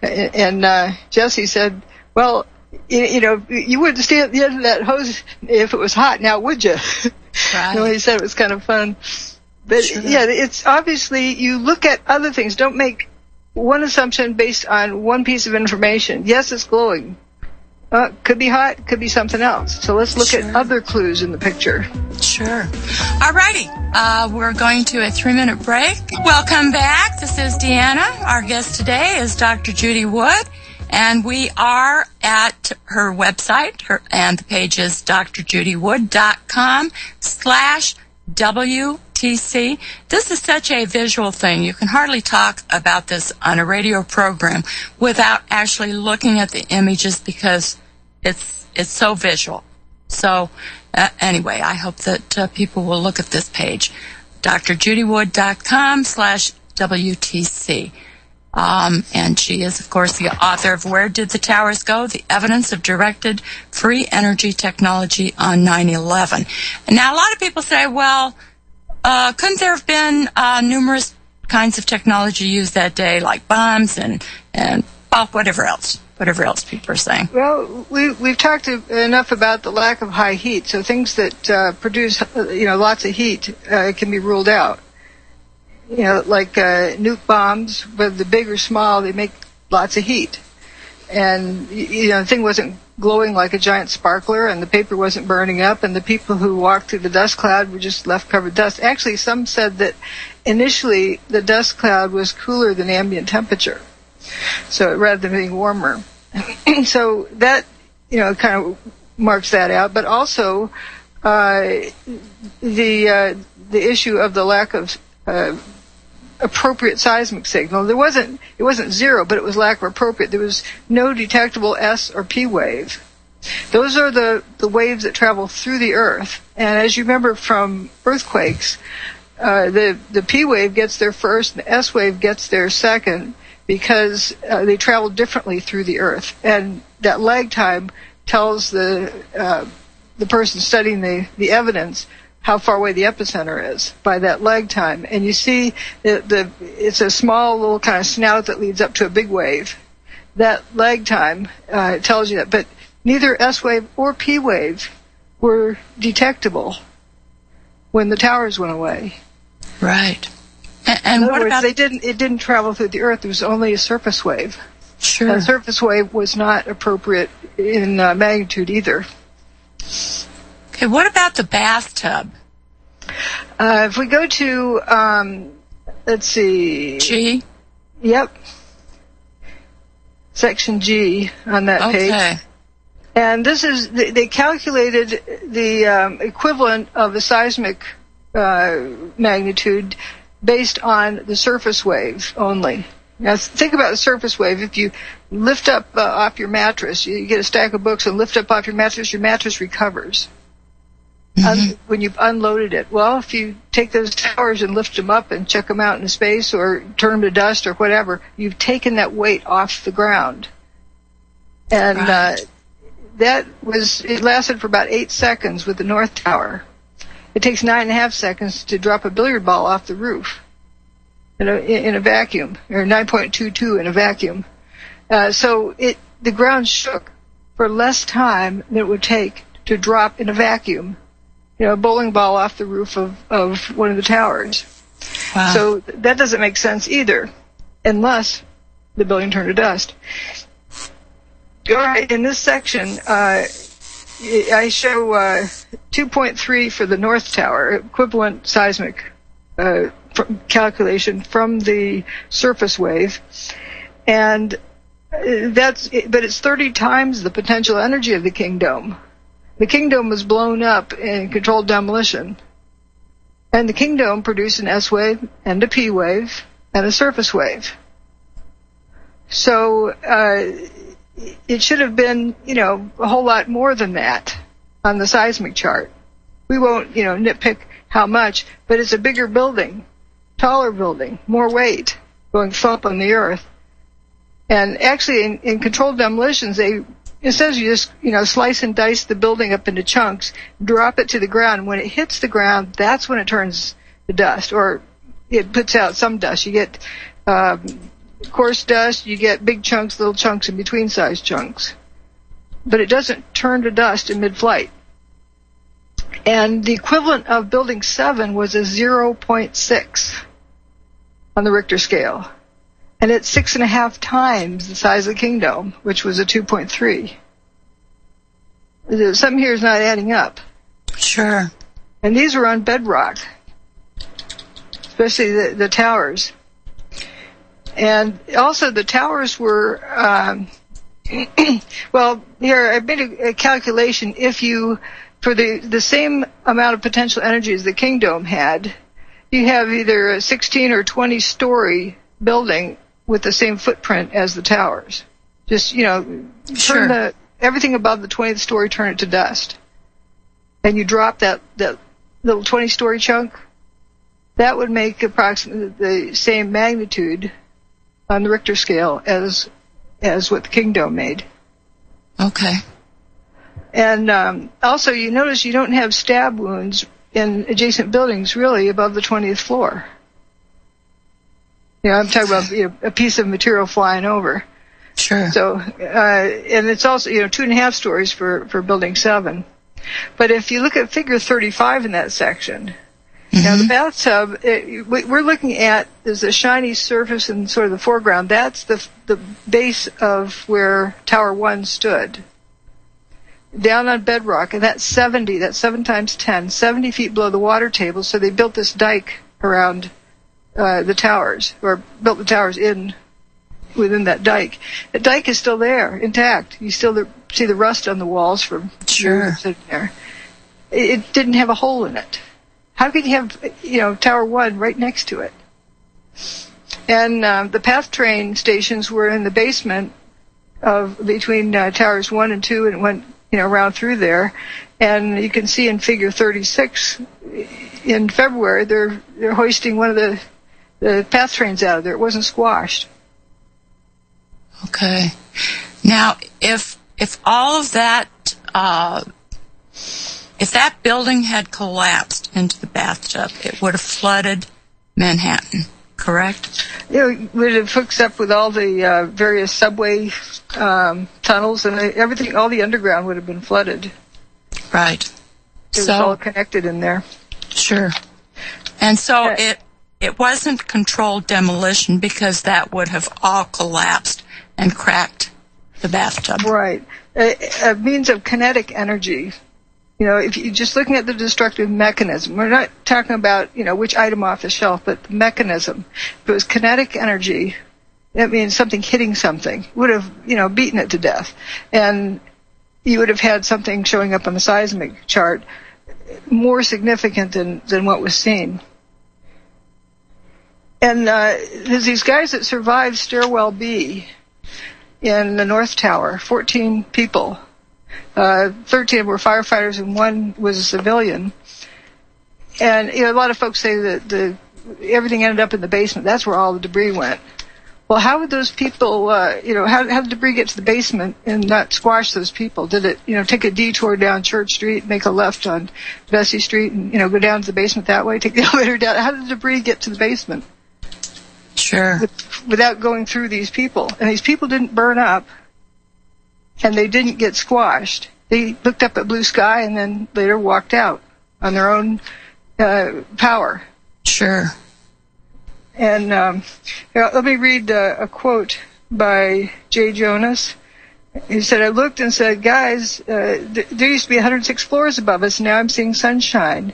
And Jesse said, well, you wouldn't stay at the end of that hose if it was hot, now would you? Right. He said it was kind of fun. But, sure. Yeah, it's obviously, you look at other things. Don't make one assumption based on one piece of information. Yes, it's glowing. Could be hot, could be something else. So let's look at other clues in the picture. Sure. All righty. We're going to a 3-minute break. Welcome back. This is Deanna. Our guest today is Dr. Judy Wood. And we are at her website, and the page is drjudywood.com/WTC. This is such a visual thing. You can hardly talk about this on a radio program without actually looking at the images because it's so visual. So anyway, I hope that people will look at this page, drjudywood.com/WTC. And she is, of course, the author of Where Did the Towers Go? The Evidence of Directed Free Energy Technology on 9/11. And now a lot of people say, well, couldn't there have been numerous kinds of technology used that day, like bombs and whatever else people are saying? Well, we've talked enough about the lack of high heat, so things that produce lots of heat can be ruled out. Like nuke bombs, whether they're big or small, they make lots of heat. And, the thing wasn't glowing like a giant sparkler, and the paper wasn't burning up, and the people who walked through the dust cloud were just left covered dust. Actually, some said that initially the dust cloud was cooler than ambient temperature, so rather than being warmer. So that, kind of marks that out. But also the issue of the lack of appropriate seismic signal. It wasn't zero, but it was lack of appropriate. There was no detectable S or P wave. Those are the waves that travel through the Earth. And as you remember from earthquakes, the P wave gets there first, and the S wave gets there second, because they travel differently through the Earth. And that lag time tells the person studying the evidence how far away the epicenter is by that lag time. And you see it's a small little kind of snout that leads up to a big wave. That lag time tells you that. But neither S wave or P wave were detectable when the towers went away. Right. And in other what words, about... it didn't travel through the Earth. It was only a surface wave. Sure. And a surface wave was not appropriate in magnitude either. Okay, what about the bathtub? If we go to, let's see. G? Yep. Section G on that page. And this is, they calculated the equivalent of a seismic magnitude based on the surface wave only. Now, think about the surface wave. If you lift up off your mattress, you get a stack of books and lift up off your mattress recovers. When you've unloaded it. Well, if you take those towers and lift them up and chuck them out into space or turn them to dust or whatever, you've taken that weight off the ground. And it lasted for about 8 seconds with the North Tower. It takes 9.5 seconds to drop a billiard ball off the roof in a vacuum, or 9.22 in a vacuum. So the ground shook for less time than it would take to drop in a vacuum, a bowling ball off the roof of one of the towers. Wow. So that doesn't make sense either, unless the building turned to dust. All right, in this section, I show 2.3 for the North Tower, equivalent seismic calculation from the surface wave, and but it's 30 times the potential energy of the King Dome. The King Dome was blown up in controlled demolition, and the King Dome produced an S wave and a P wave and a surface wave. So it should have been, a whole lot more than that on the seismic chart. We won't, nitpick how much, but it's a bigger building, taller building, more weight going thump on the Earth. And actually, in controlled demolitions, it says you just, slice and dice the building up into chunks, drop it to the ground. When it hits the ground, that's when it turns to dust, or it puts out some dust. You get coarse dust, you get big chunks, little chunks, and between-sized chunks. But it doesn't turn to dust in mid-flight. And the equivalent of Building 7 was a 0.6 on the Richter scale. And it's 6.5 times the size of the King Dome, which was a 2.3. Something here is not adding up. Sure. And these were on bedrock, especially the towers. And also the towers were, well, here I made a calculation. If you, for the same amount of potential energy as the King Dome had, you have either a 16 or 20 story building with the same footprint as the towers. Just, turn everything above the 20th story, turn it to dust. And you drop that little 20-story chunk, that would make approximately the same magnitude on the Richter scale as what the King Dome made. Okay. And also, you notice you don't have stab wounds in adjacent buildings really above the 20th floor. I'm talking about a piece of material flying over. Sure. So, and it's also 2.5 stories for Building 7. But if you look at Figure 35 in that section, now the bathtub, we're looking at there's a shiny surface in sort of the foreground. That's the base of where Tower 1 stood. down on bedrock, and that's 7 times 10, 70 feet below the water table. So they built this dike around the towers, or built the towers within that dike. The dike is still there, intact. You still see the rust on the walls from years sitting there. It didn't have a hole in it. How could you have, Tower 1 right next to it? And the PATH train stations were in the basement between Towers 1 and 2, and it went, around through there. And you can see in Figure 36, in February, they're hoisting one of the PATH trains out of there. It wasn't squashed. Okay. Now, if all of that, if that building had collapsed into the bathtub, it would have flooded Manhattan, correct? It would have hooked up with all the various subway tunnels and everything. All the underground would have been flooded. Right. It was all connected in there. Sure. And so it wasn't controlled demolition, because that would have all collapsed and cracked the bathtub. Right. A means of kinetic energy. If you're just looking at the destructive mechanism, we're not talking about, which item off the shelf, but the mechanism. If it was kinetic energy, that means something hitting something would have, beaten it to death. And you would have had something showing up on the seismic chart more significant than what was seen. And there's these guys that survived Stairwell B in the North Tower, 14 people. 13 were firefighters and 1 was a civilian. And a lot of folks say that everything ended up in the basement. That's where all the debris went. Well, how would those people, how did debris get to the basement and not squash those people? Did it, take a detour down Church Street, make a left on Vesey Street, and, go down to the basement that way, take the elevator down? How did the debris get to the basement? Sure. Without going through these people. And these people didn't burn up, and they didn't get squashed. They looked up at blue sky and then later walked out on their own power. Sure. And let me read a quote by Jay Jonas. He said, I looked and said, guys, there used to be 106 floors above us, and now I'm seeing sunshine.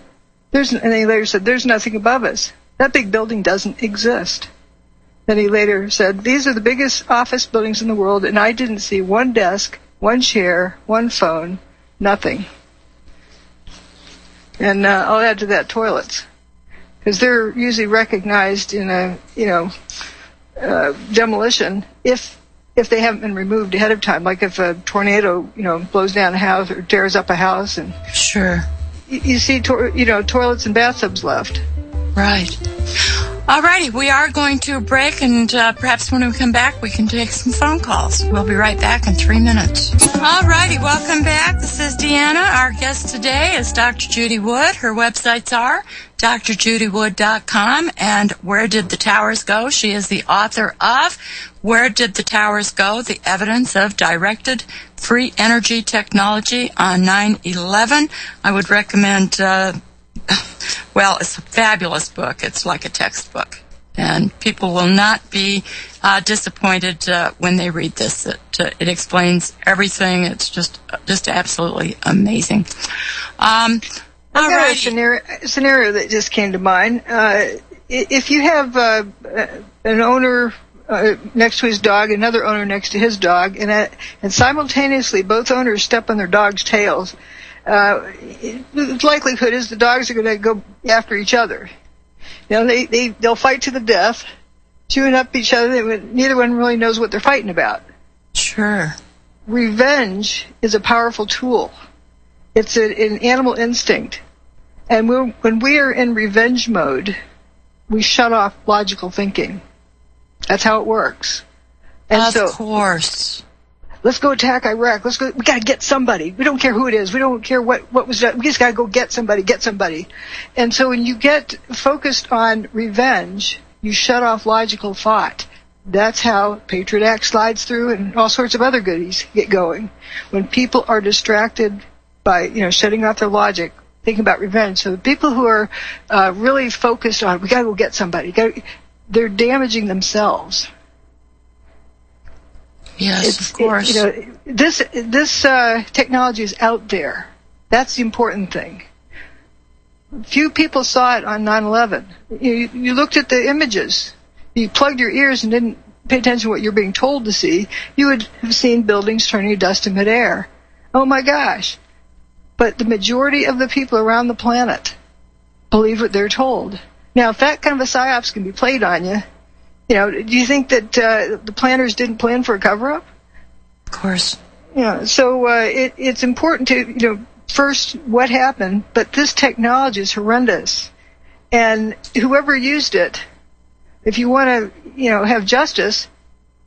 And he later said, there's nothing above us. That big building doesn't exist. Then he later said, these are the biggest office buildings in the world, and I didn't see one desk, one chair, one phone, nothing. And I'll add to that toilets, because they're usually recognized in a demolition if they haven't been removed ahead of time, like if a tornado blows down a house or tears up a house, and sure, you see toilets and bathtubs left. Right. All righty, we are going to a break, and perhaps when we come back, we can take some phone calls. We'll be right back in 3 minutes. All righty, welcome back. This is Deanna. Our guest today is Dr. Judy Wood. Her websites are drjudywood.com and Where Did the Towers Go? She is the author of Where Did the Towers Go? The Evidence of Directed Free Energy Technology on 9/11. I would recommend... well, it's a fabulous book. It's like a textbook. And people will not be disappointed when they read this. It explains everything. It's just absolutely amazing. I've got a scenario that just came to mind. If you have an owner next to his dog, another owner next to his dog, and simultaneously both owners step on their dog's tails, the likelihood is the dogs are going to go after each other. They'll fight to the death, chewing up each other. Neither one really knows what they're fighting about. Sure. Revenge is a powerful tool. It's an animal instinct. And when we are in revenge mode, we shut off logical thinking. That's how it works. And of course. Let's go attack Iraq. Let's go. We got to get somebody. We don't care who it is. We don't care what was done. We just got to go get somebody. And so when you get focused on revenge, you shut off logical thought. That's how Patriot Act slides through and all sorts of other goodies get going. When people are distracted by, shutting off their logic, thinking about revenge. So the people who are really focused on, we got to go get somebody, they're damaging themselves. Yes, of course. This technology is out there. That's the important thing. Few people saw it on 9/11. You looked at the images. You plugged your ears and didn't pay attention to what you're being told to see. You would have seen buildings turning to dust in midair. Oh my gosh. But the majority of the people around the planet believe what they're told. Now, if that kind of a psyops can be played on you, do you think that the planners didn't plan for a cover-up? Of course. So it's important to, first, what happened, but this technology is horrendous. And whoever used it, if you want to, have justice,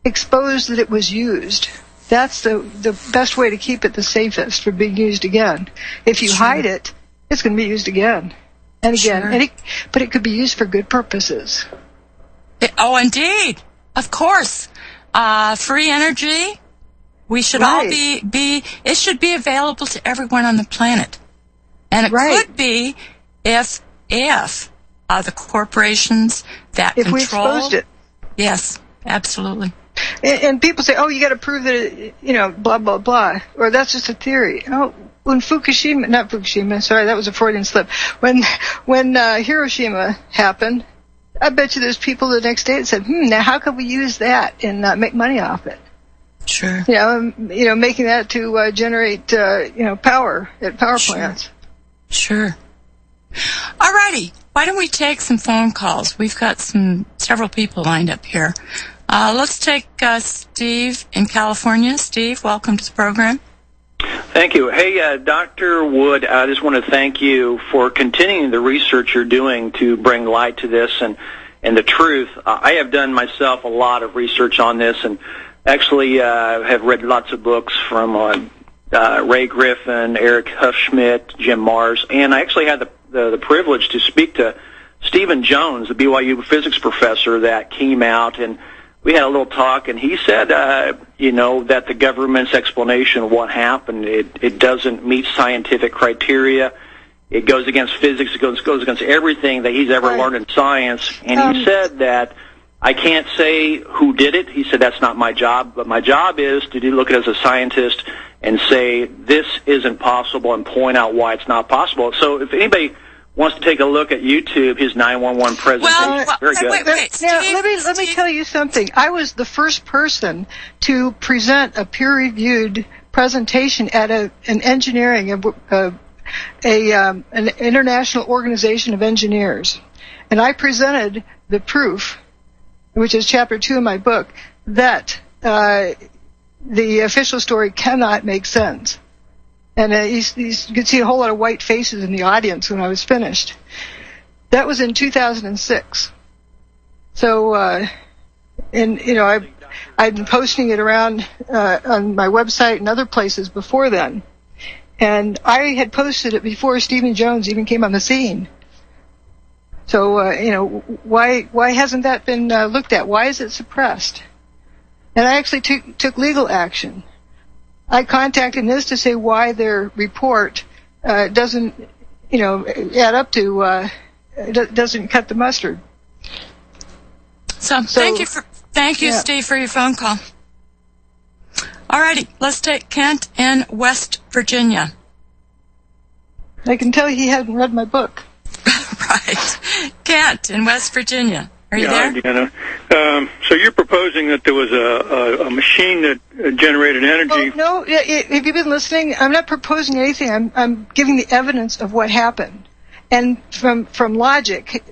expose that it was used. That's the best way to keep it the safest from being used again. If you hide it, it's going to be used again and again. But it could be used for good purposes. Indeed. Of course. Free energy. We should all it should be available to everyone on the planet. And it could be if the corporations that if control... we exposed it. Yes, absolutely. And people say, you got to prove that it, blah, blah, blah. Or that's just a theory. When not Fukushima, sorry, that was a Freudian slip. When Hiroshima happened, I bet you there's people the next day that said, now how can we use that and make money off it? Sure. Making that to generate, power at power plants. Sure. All righty. Why don't we take some phone calls? We've got several people lined up here. Let's take Steve in California. Steve, welcome to the program. Thank you. Hey, Dr. Wood, I just want to thank you for continuing the research you're doing to bring light to this and the truth. I have done myself a lot of research on this and actually have read lots of books from Ray Griffin, Eric Huffschmidt, Jim Mars, and I actually had the privilege to speak to Stephen Jones, the BYU physics professor that came out, and we had a little talk, and he said, that the government's explanation of what happened, it doesn't meet scientific criteria. It goes against physics. It goes against everything that he's ever learned in science. And he said that I can't say who did it. He said that's not my job, but my job is to look at it as a scientist and say this isn't possible and point out why it's not possible. So if anybody wants to take a look at YouTube, his 911 presentation, very good. Wait, now, let me tell you something. I was the first person to present a peer-reviewed presentation at an engineering, an international organization of engineers, and I presented the proof, which is chapter 2 of my book, that the official story cannot make sense. And you could see a whole lot of white faces in the audience when I was finished. That was in 2006. So, I've been posting it around on my website and other places before then. And I had posted it before Stephen Jones even came on the scene. So, why hasn't that been looked at? Why is it suppressed? And I actually took legal action. I contacted NIST to say why their report doesn't, add up to, doesn't cut the mustard. So thank you, Steve, for your phone call. All righty, let's take Kent in West Virginia. I can tell he hadn't read my book. Right. Kent in West Virginia. Are you there? Deanna. So you're proposing that there was a machine that generated energy. No, have you been listening? I'm not proposing anything. I'm giving the evidence of what happened. And from logic,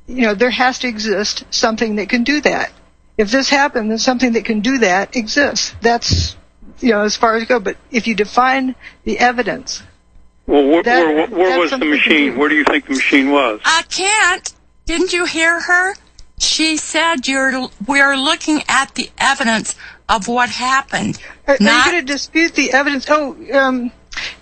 there has to exist something that can do that. If this happened, then something that can do that exists. That's, as far as it goes. But if you define the evidence... Well, where was the machine? Where do you think the machine was? I can't. Didn't you hear her? She said we're looking at the evidence of what happened. Are you going to dispute the evidence?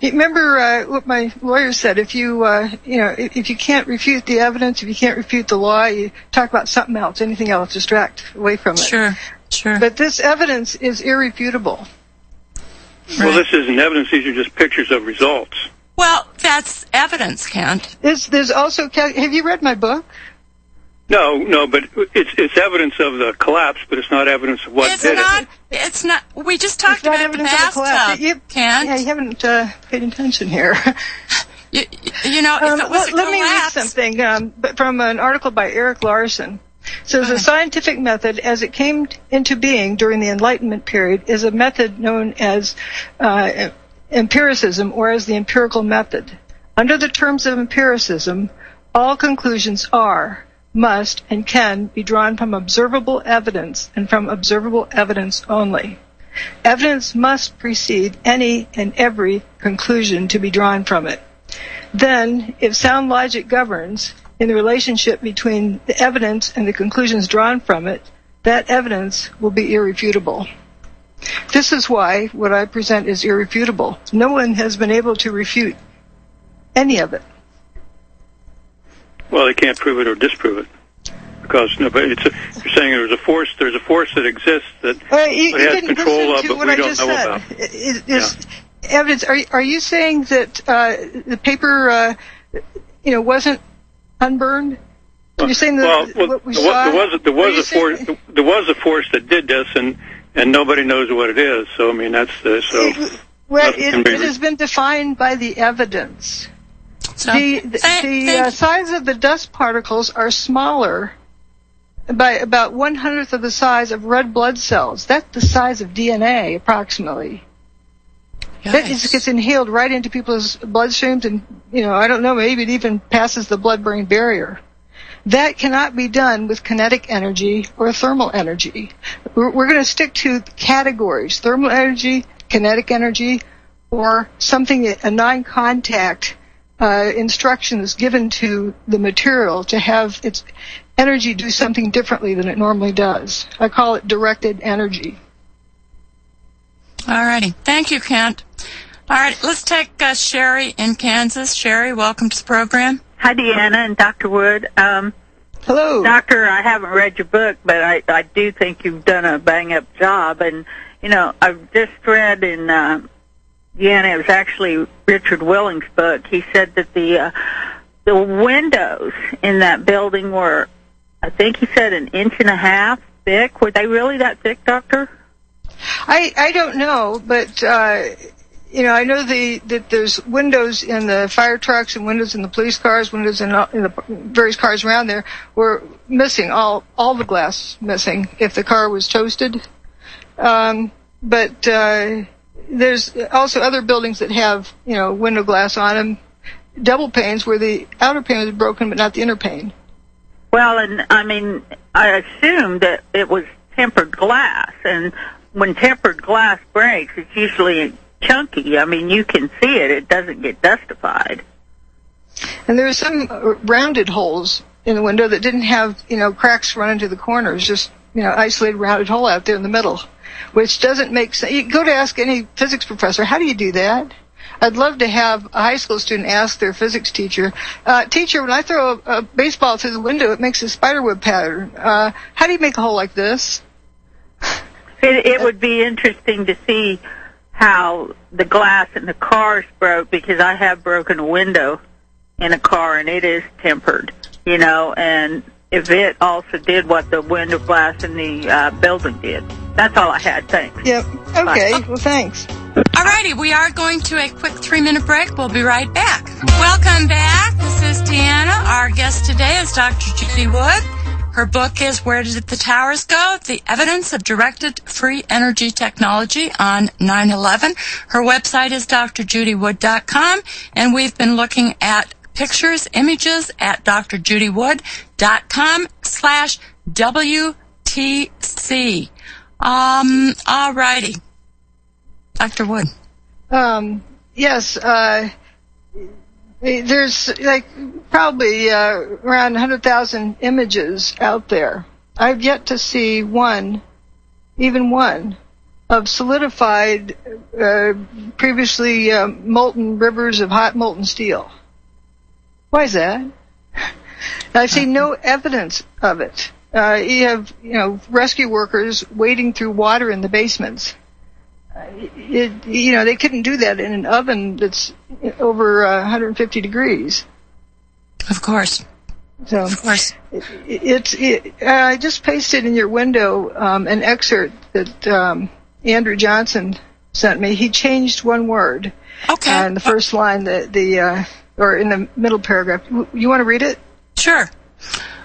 Remember what my lawyer said? If you if you can't refute the evidence, if you can't refute the law, you talk about something else, anything else, distract away from it. Sure. But this evidence is irrefutable. Well, this isn't evidence; these are just pictures of results. Well, that's evidence, Kent. There's also. Have you read my book? No, but it's evidence of the collapse, but it's not evidence of what did it. It's not. We just talked about the bathtub, Kent. Yeah, you haven't paid attention here. You know, if it was a collapse. Let me read something from an article by Eric Larson. It says, the scientific method, as it came into being during the Enlightenment period, is a method known as empiricism, or as the empirical method. Under the terms of empiricism, all conclusions are, must, and can be drawn from observable evidence, and from observable evidence only. Evidence must precede any and every conclusion to be drawn from it. Then, if sound logic governs in the relationship between the evidence and the conclusions drawn from it, that evidence will be irrefutable. This is why what I present is irrefutable. No one has been able to refute any of it. Well, they can't prove it or disprove it, because you're saying there's a force that exists that has control of, but we don't know about. Evidence. Are you saying that the paper, wasn't unburned? You're saying that what we saw? There was a force that did this, and nobody knows what it is. So I mean, that's the it has been defined by the evidence. So, the size of the dust particles are smaller by about 1/100th of the size of red blood cells. That's the size of DNA, approximately. Yikes. That gets inhaled right into people's bloodstreams, and I don't know, maybe it even passes the blood-brain barrier. That cannot be done with kinetic energy or thermal energy. We're going to stick to categories: thermal energy, kinetic energy, or something, a non-contact instructions given to the material to have its energy do something differently than it normally does. I call it directed energy. All righty. Thank you, Kent. All right, let's take Sherry in Kansas. Sherry, welcome to the program. Hi, Deanna and Dr. Wood. Hello. Doctor, I haven't read your book, but I do think you've done a bang-up job. And, I've just read in Deanna, it was actually Richard Willing's book. He said that the windows in that building were, I think he said, 1.5 inches thick. Were they really that thick, Doctor? I don't know, but I know that there's windows in the fire trucks and windows in the police cars, windows in the various cars around there were missing, all the glass missing if the car was toasted. But there's also other buildings that have window glass on them, double panes where the outer pane was broken but not the inner pane. Well, and I mean, I assumed that it was tempered glass, and when tempered glass breaks, it's usually chunky. I mean, you can see it. It doesn't get dustified. And there were some rounded holes in the window that didn't have, cracks run into the corners, just, isolated rounded hole out there in the middle, which doesn't make sense. You go to ask any physics professor, how do you do that? I'd love to have a high school student ask their physics teacher, teacher, when I throw a baseball through the window, it makes a spiderweb pattern. How do you make a hole like this? It would be interesting to see how the glass in the cars broke, because I have broken a window in a car, and it is tempered, and if it also did what the window glass in the building did. That's all I had. Thanks. Yep. Okay. Bye. Well, thanks. All righty. We are going to a quick 3-minute break. We'll be right back. Welcome back. This is Deanna. Our guest today is Dr. Judy Wood. Her book is Where Did the Towers Go? The Evidence of Directed Free Energy Technology on 9/11. Her website is drjudywood.com, and we've been looking at pictures, images at drjudywood.com/WTC. All righty. Dr. Wood. Yes, there's probably around 100,000 images out there. I've yet to see even one, of solidified, previously molten rivers of hot molten steel. Why is that? I've seen no evidence of it. You have, rescue workers wading through water in the basements. They couldn't do that in an oven that's over 150 degrees. Of course. So, of course. I just pasted in your window an excerpt that Andrew Johnson sent me. He changed one word. Okay. In the first line, or in the middle paragraph. You want to read it? Sure.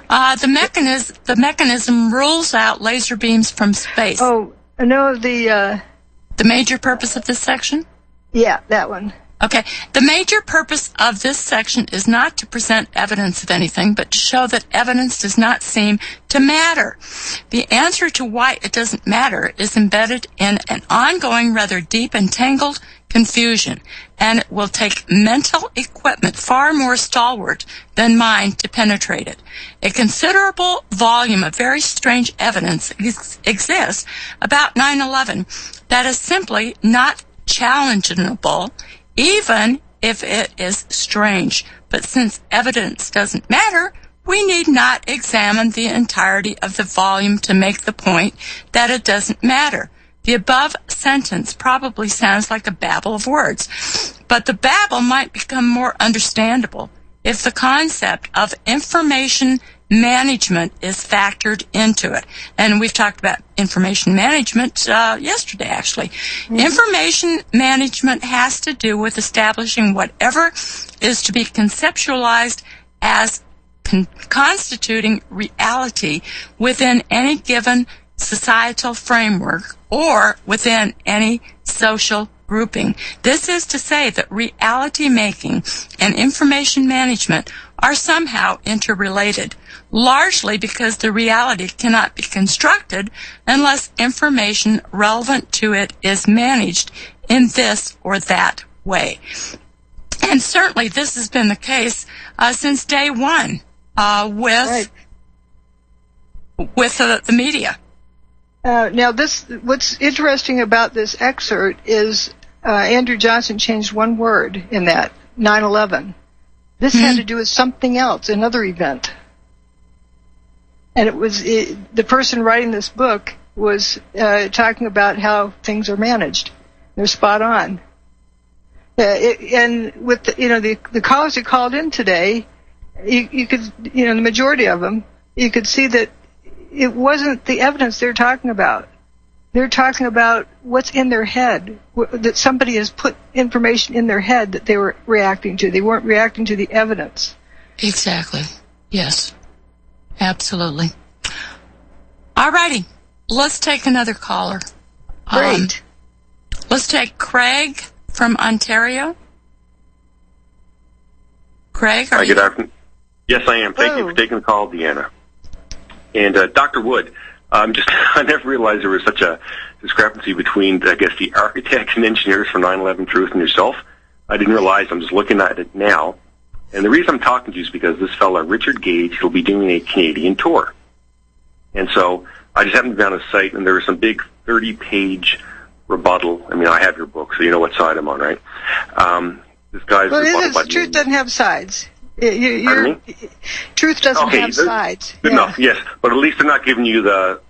The mechanism rules out laser beams from space. Oh, no, the major purpose of this section? Yeah, that one. Okay. The major purpose of this section is not to present evidence of anything, but to show that evidence does not seem to matter. The answer to why it doesn't matter is embedded in an ongoing, rather deep and tangled confusion, and it will take mental equipment far more stalwart than mine to penetrate it. A considerable volume of very strange evidence exists about 9/11 that is simply not challengeable, even if it is strange. But since evidence doesn't matter, we need not examine the entirety of the volume to make the point that it doesn't matter. The above sentence probably sounds like a babble of words, but the babble might become more understandable if the concept of information management is factored into it. And we've talked about information management yesterday, actually. Mm-hmm. Information management has to do with establishing whatever is to be conceptualized as constituting reality within any given societal framework or within any social grouping. This is to say that reality making and information management are somehow interrelated, largely because the reality cannot be constructed unless information relevant to it is managed in this or that way. And certainly this has been the case since day one with the media. Now, what's interesting about this excerpt is Andrew Johnson changed one word in that, 9/11. This had to do with something else, another event. And the person writing this book was talking about how things are managed. They're spot on. And with the callers that called in today, you could, the majority of them, you could see that it wasn't the evidence they're talking about. They're talking about what's in their head, that somebody has put information in their head that they were reacting to. They weren't reacting to the evidence. Exactly. Yes. Absolutely. All righty. Let's take another caller. Great. Let's take Craig from Ontario. Craig, are you? Good afternoon. Yes, I am. Thank you for taking the call, Deanna. And Dr. Wood, I never realized there was such a discrepancy between, I guess, the architects and engineers for 9/11 Truth and yourself. I didn't realize. I'm just looking at it now. And the reason I'm talking to you is because this fella, Richard Gage, will be doing a Canadian tour. And so I just happened to be on his site, and there was some big 30-page rebuttal. I mean, I have your book, so you know what side I'm on, right? This guy's rebuttal. Truth doesn't have sides. Pardon me? Truth doesn't have sides. Good enough, yes. But at least they're not giving you the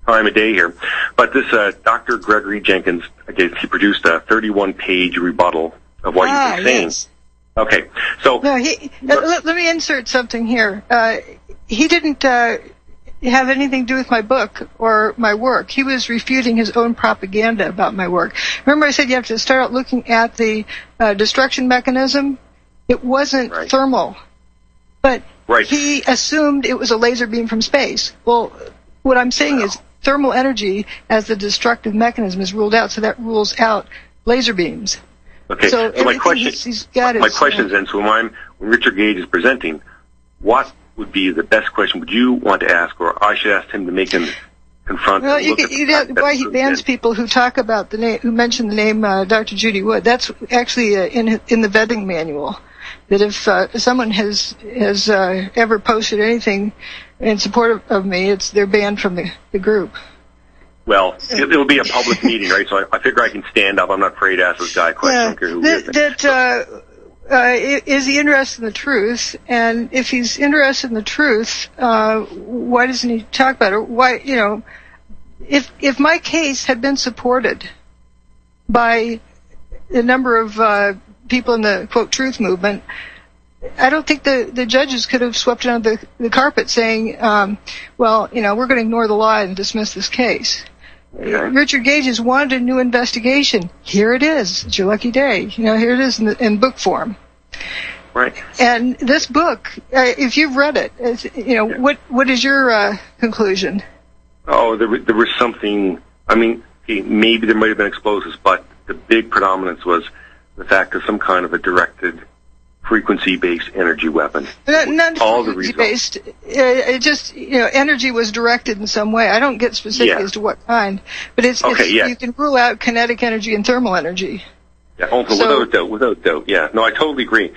time of day here. But this Dr. Gregory Jenkins, I guess he produced a 31-page rebuttal of what you've been saying. Yes. Okay, so... No, let me insert something here. He didn't have anything to do with my book or my work. He was refuting his own propaganda about my work. Remember I said you have to start out looking at the destruction mechanism? It wasn't thermal, but he assumed it was a laser beam from space. Well, what I'm saying is thermal energy as the destructive mechanism is ruled out, so that rules out laser beams. Okay, so my question is then, so when Richard Gage is presenting, what would be the best question would you want to ask, or I should ask him to make him confront? Well, why he bans people who talk about the name, who mention the name Dr. Judy Wood. That's actually in the vetting manual. That if someone has ever posted anything in support of me, they're banned from the group. Well, it'll be a public meeting, right? So I figure I can stand up. I'm not afraid to ask this guy a question. I don't care who is he interested in the truth? And if he's interested in the truth, why doesn't he talk about it? Why, if my case had been supported by a number of people in the, quote, truth movement, I don't think the judges could have swept it under the carpet saying, well, we're going to ignore the law and dismiss this case. Okay. Richard Gage has wanted a new investigation. Here it is. It's your lucky day. Here it is in book form. Right. And this book, if you've read it, what is your conclusion? Oh, there was something. I mean, maybe there might have been explosives, but the big predominance was the fact of some kind of a directed frequency-based energy weapon. Not frequency-based. It just, energy was directed in some way. I don't get specific as to what kind, but you can rule out kinetic energy and thermal energy. Yeah, without doubt. Yeah, no, I totally agree.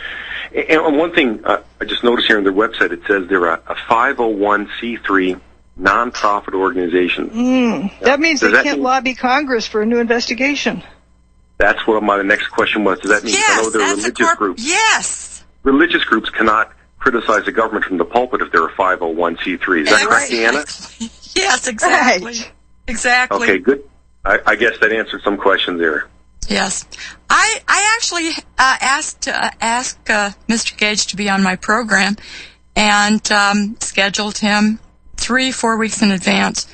And one thing I just noticed here on their website, it says they're a 501c3 nonprofit organization. That means they can't lobby Congress for a new investigation. That's what my next question was. Does that mean I know they're religious groups? Yes. Religious groups cannot criticize the government from the pulpit if they're a 501c3. Is that correct, Deanna? Yes, exactly. Right. Exactly. Okay, good. I guess that answered some questions there. Yes. I actually asked Mr. Gage to be on my program and scheduled him 3-4 weeks in advance.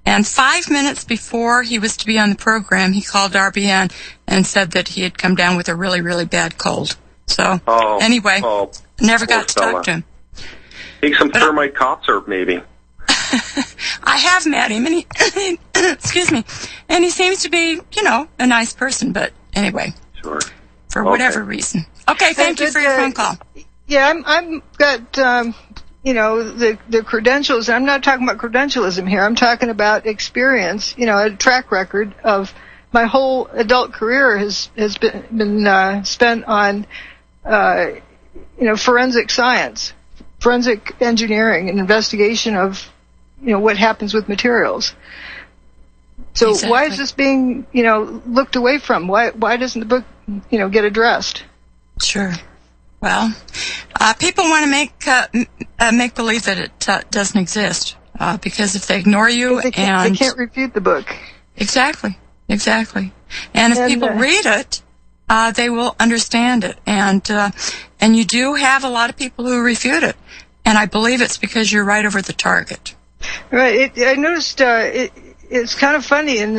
And 5 minutes before he was to be on the program, he called RBN and said that he had come down with a really, really bad cold. So, anyway, never got to talk to him. Take some thermite cough syrup, maybe. I have met him, and he, excuse me, and he seems to be, a nice person. But anyway, sure, for whatever reason. Okay, thank you for your phone call. Yeah, I'm got the credentials. I'm not talking about credentialism here. I'm talking about experience. A track record of my whole adult career has been spent on forensic science, forensic engineering, and investigation of what happens with materials. So exactly. Why is this being looked away from? Why doesn't the book get addressed? Sure. Well, people want to make believe that it doesn't exist because if they ignore you they can't refute the book. Exactly. And if people read it, they will understand it. And you do have a lot of people who refute it, and I believe it's because you're right over the target. Right. I noticed it's kind of funny in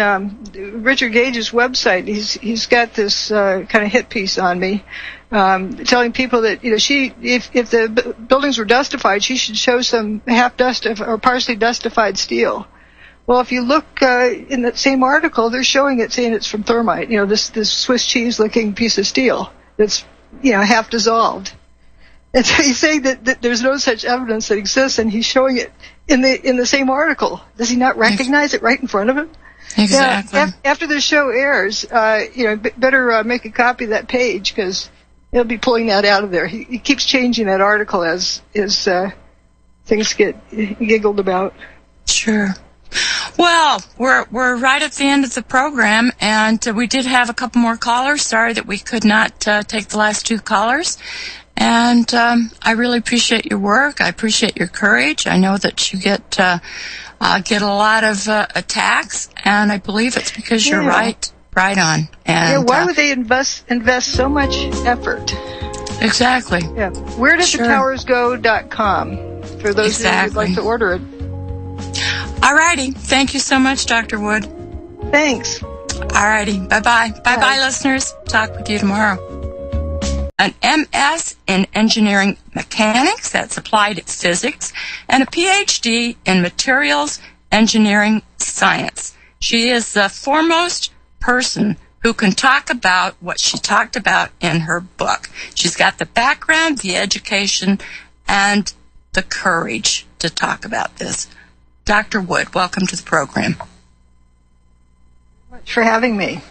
Richard Gage's website. He's got this kind of hit piece on me. Telling people that if the buildings were dustified, she should show some half or partially dustified steel. Well, if you look in that same article, they're showing it, saying it's from thermite. This Swiss cheese looking piece of steel that's half dissolved. And so he's saying that there's no such evidence that exists, and he's showing it in the same article. Does he not recognize it right in front of him? Exactly. Yeah, after the show airs, better make a copy of that page because he'll be pulling that out of there. He keeps changing that article as things get giggled about. Sure. Well, we're right at the end of the program, and we did have a couple more callers. Sorry that we could not take the last two callers. And I really appreciate your work. I appreciate your courage. I know that you get a lot of attacks, and I believe it's because you're right on. And why would they invest so much effort? Exactly. Yeah. Where did the towersgo.com for those who would like to order it? All righty. Thank you so much, Dr. Wood. Thanks. All righty. Bye-bye. Bye-bye, listeners. Talk with you tomorrow. An MS in engineering mechanics, that's applied physics, and a PhD in materials engineering science. She is the foremost person who can talk about what she talked about in her book. She's got the background, the education, and the courage to talk about this. Dr. Wood, welcome to the program. Thanks for having me.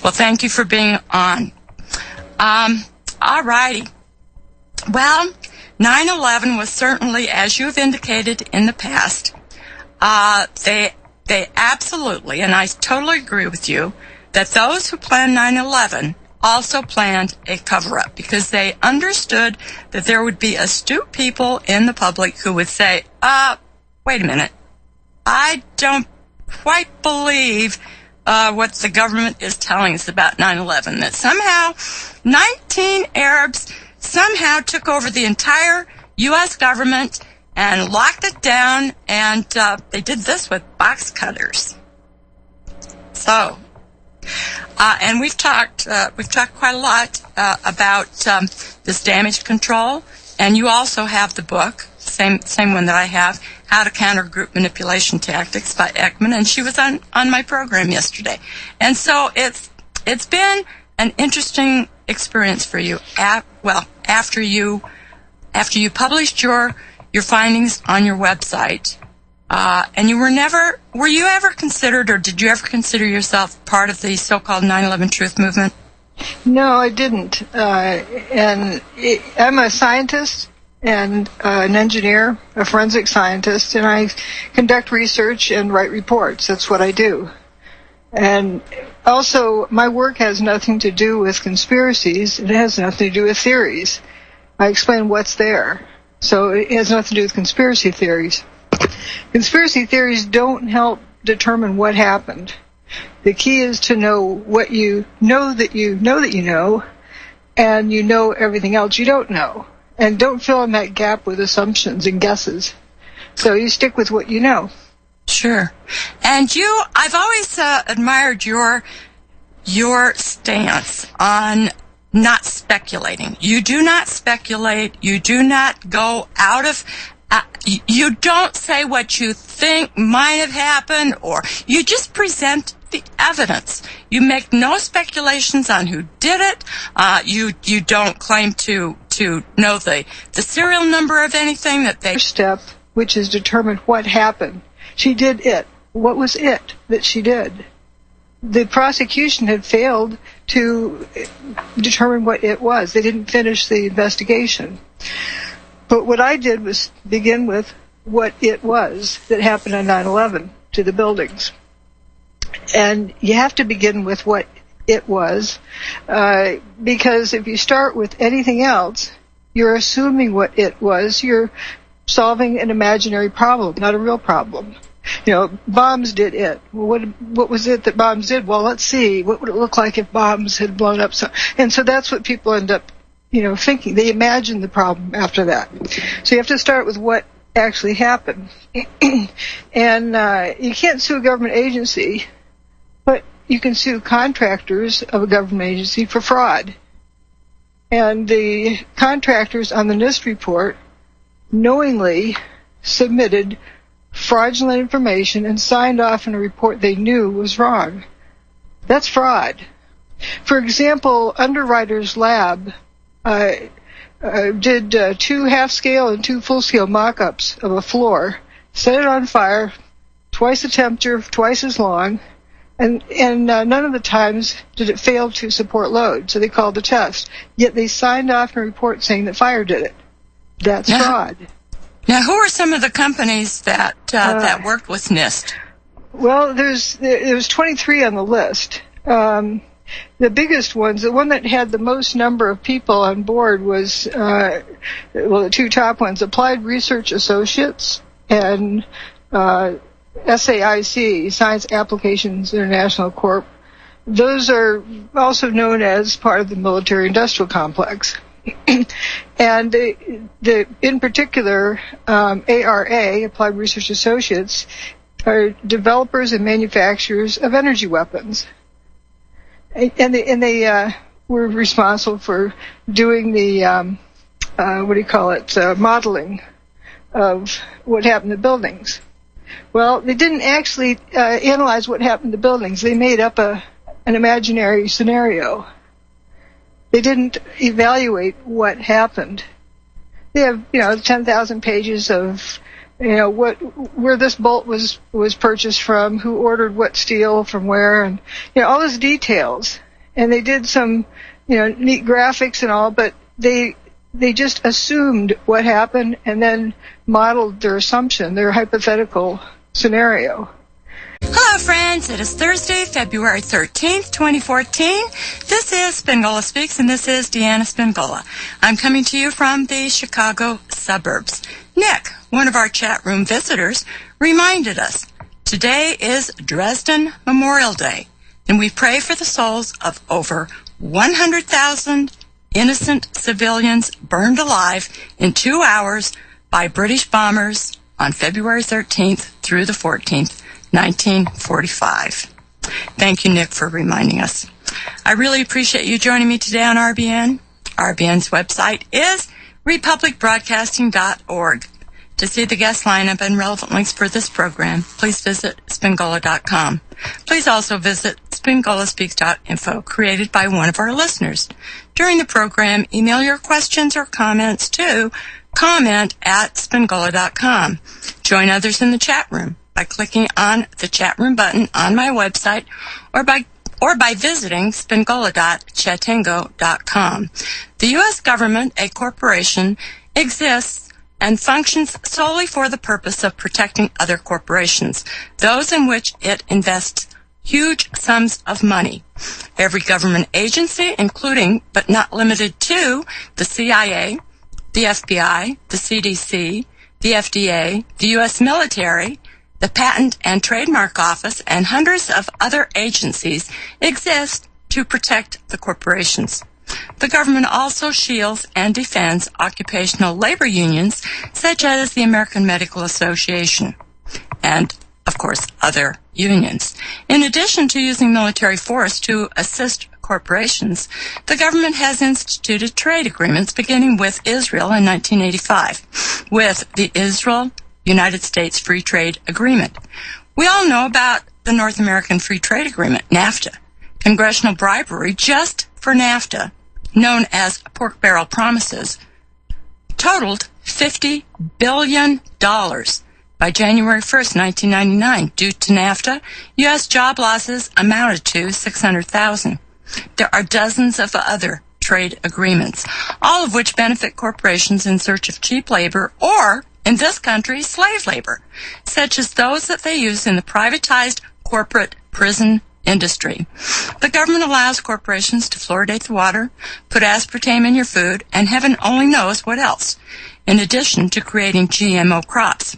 Well, thank you for being on. All righty. Well, 9/11 was certainly, as you have indicated in the past, they absolutely, and I totally agree with you, that those who planned 9/11 also planned a cover-up because they understood that there would be astute people in the public who would say, wait a minute, I don't quite believe what the government is telling us about 9/11, that somehow 19 Arabs somehow took over the entire U.S. government and locked it down, and they did this with box cutters. So, and we've talked quite a lot about this damage control, and you also have the book, same one that I have, How to Counter Group Manipulation Tactics by Ekman, and she was on my program yesterday. And so it's been an interesting experience for you. After you published your findings on your website, and were you ever considered, or did you ever consider yourself part of the so-called 9/11 Truth movement? No, I didn't. I'm a scientist and an engineer, a forensic scientist, and I conduct research and write reports. That's what I do. And also, my work has nothing to do with conspiracies. It has nothing to do with theories. I explain what's there. So it has nothing to do with conspiracy theories. Conspiracy theories don't help determine what happened. The key is to know what you know that you know that you know, and you know everything else you don't know. And don't fill in that gap with assumptions and guesses. So you stick with what you know. Sure. And I've always admired your stance on not speculating. You do not speculate. You do not go out of... you don't say what you think might have happened, or you just present the evidence. You make no speculations on who did it. You don't claim to know the serial number of anything that they... Step, which is determine what happened. She did it. What was it that she did? The prosecution had failed to determine what it was. They didn't finish the investigation. But what I did was begin with what it was that happened on 9/11 to the buildings. And you have to begin with what it was, because if you start with anything else, you're assuming what it was. You're solving an imaginary problem, not a real problem. You know, bombs did it. Well, what was it that bombs did? Well, let's see. What would it look like if bombs had blown up? And so that's what people end up, thinking. They imagine the problem after that. So you have to start with what actually happened. And you can't sue a government agency, but you can sue contractors of a government agency for fraud. And the contractors on the NIST report knowingly submitted fraudulent information and signed off on a report they knew was wrong. That's fraud. For example, Underwriters Lab did 2 half-scale and 2 full-scale mock-ups of a floor, set it on fire, twice the temperature, twice as long, and none of the times did it fail to support load, so they called the test. Yet they signed off on a report saying that fire did it. That's fraud. Now, who are some of the companies that worked with NIST? Well, there's 23 on the list. The biggest ones, the one that had the most number of people on board was, the 2 top ones, Applied Research Associates and SAIC, Science Applications International Corp. Those are also known as part of the military-industrial complex. And in particular, ARA, Applied Research Associates, are developers and manufacturers of energy weapons. And they were responsible for doing the, modeling of what happened to buildings. Well, they didn't actually analyze what happened to buildings. They made up an imaginary scenario. They didn't evaluate what happened. They have, 10,000 pages of, where this bolt was purchased from, who ordered what steel from where, and, all those details. And they did some, neat graphics and all, but they just assumed what happened and then modeled their assumption, their hypothetical scenario. Hello, friends. It is Thursday, February 13th, 2014. This is Spingola Speaks, and this is Deanna Spingola. I'm coming to you from the Chicago suburbs. Nick, one of our chat room visitors, reminded us today is Dresden Memorial Day, and we pray for the souls of over 100,000 innocent civilians burned alive in 2 hours by British bombers on February 13th through the 14th, 1945. Thank you, Nick, for reminding us. I really appreciate you joining me today on RBN. RBN's website is republicbroadcasting.org. To see the guest lineup and relevant links for this program, please visit Spingola.com. Please also visit SpingolaSpeaks.info, created by one of our listeners. During the program, email your questions or comments to comment@Spingola.com. Join others in the chat room by clicking on the chat room button on my website or by visiting spingola.chatango.com. The U.S. government, a corporation, exists and functions solely for the purpose of protecting other corporations, those in which it invests huge sums of money. Every government agency, including but not limited to the CIA, the FBI, the CDC, the FDA, the U.S. military, the Patent and Trademark Office, and hundreds of other agencies exist to protect the corporations. The government also shields and defends occupational labor unions such as the American Medical Association and, of course, other unions. In addition to using military force to assist corporations, the government has instituted trade agreements beginning with Israel in 1985 with the Israel-United States Free Trade Agreement. We all know about the North American Free Trade Agreement, NAFTA. Congressional bribery just for NAFTA, known as pork barrel promises, totaled $50 billion. By January 1st, 1999, due to NAFTA, U.S. job losses amounted to 600,000. There are dozens of other trade agreements, all of which benefit corporations in search of cheap labor or, in this country, slave labor, such as those that they use in the privatized corporate prison industry. The government allows corporations to fluoridate the water, put aspartame in your food, and heaven only knows what else, in addition to creating GMO crops.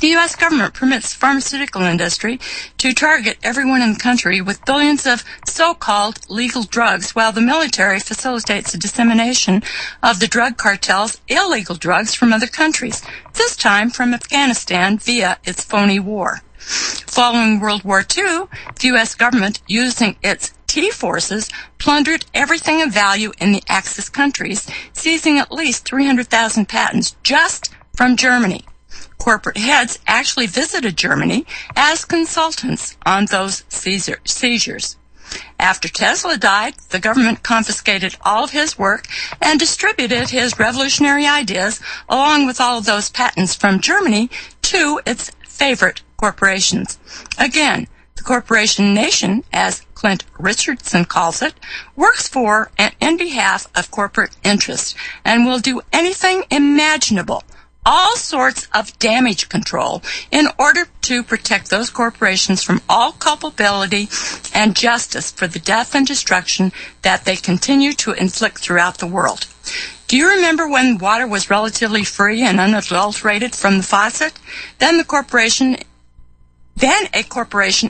The U.S. government permits the pharmaceutical industry to target everyone in the country with billions of so-called legal drugs, while the military facilitates the dissemination of the drug cartel's illegal drugs from other countries, this time from Afghanistan via its phony war. Following World War II, the U.S. government, using its T-forces, plundered everything of value in the Axis countries, seizing at least 300,000 patents just from Germany. Corporate heads actually visited Germany as consultants on those seizures. After Tesla died, the government confiscated all of his work and distributed his revolutionary ideas, along with all of those patents from Germany, to its favorite corporations. Again, the corporation nation, as Clint Richardson calls it, works for and in behalf of corporate interests and will do anything imaginable, all sorts of damage control, in order to protect those corporations from all culpability and justice for the death and destruction that they continue to inflict throughout the world. Do you remember when water was relatively free and unadulterated from the faucet? Then a corporation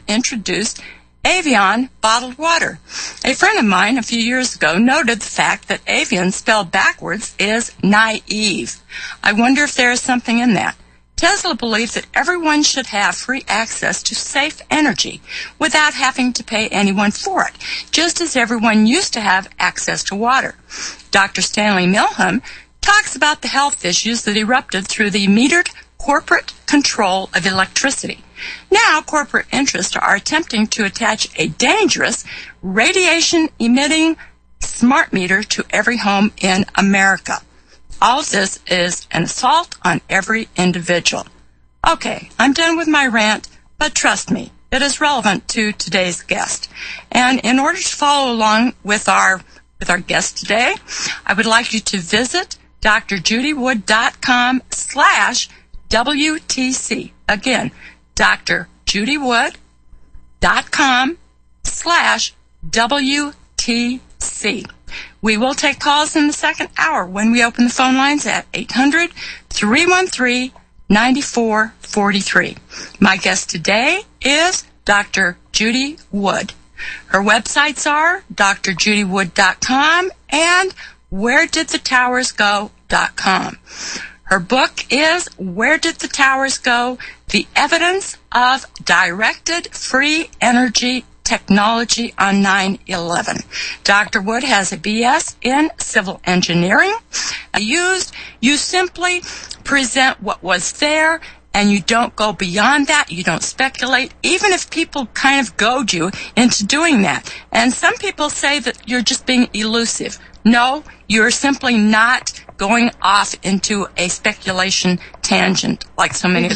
introduced Evian bottled water. A friend of mine a few years ago noted the fact that Evian spelled backwards is naive. I wonder if there is something in that. Tesla believes that everyone should have free access to safe energy without having to pay anyone for it, just as everyone used to have access to water. Dr. Stanley Milham talks about the health issues that erupted through the metered corporate control of electricity. Now, corporate interests are attempting to attach a dangerous radiation-emitting smart meter to every home in America. All of this is an assault on every individual. Okay, I'm done with my rant, but trust me, it is relevant to today's guest. And in order to follow along with our guest today, I would like you to visit drjudywood.com/WTC. Again, drjudywood.com/WTC. We will take calls in the second hour when we open the phone lines at 800-313-9443. My guest today is Dr. Judy Wood. Her websites are drjudywood.com and wheredidthetowersgo.com. Her book is Where Did the Towers Go? The Evidence of Directed Free Energy Technology on 9/11. Dr. Wood has a BS in civil engineering. You simply present what was there, and you don't go beyond that. You don't speculate, even if people kind of goad you into doing that. And some people say that you're just being elusive. No, you're simply not going off into a speculation tangent like so many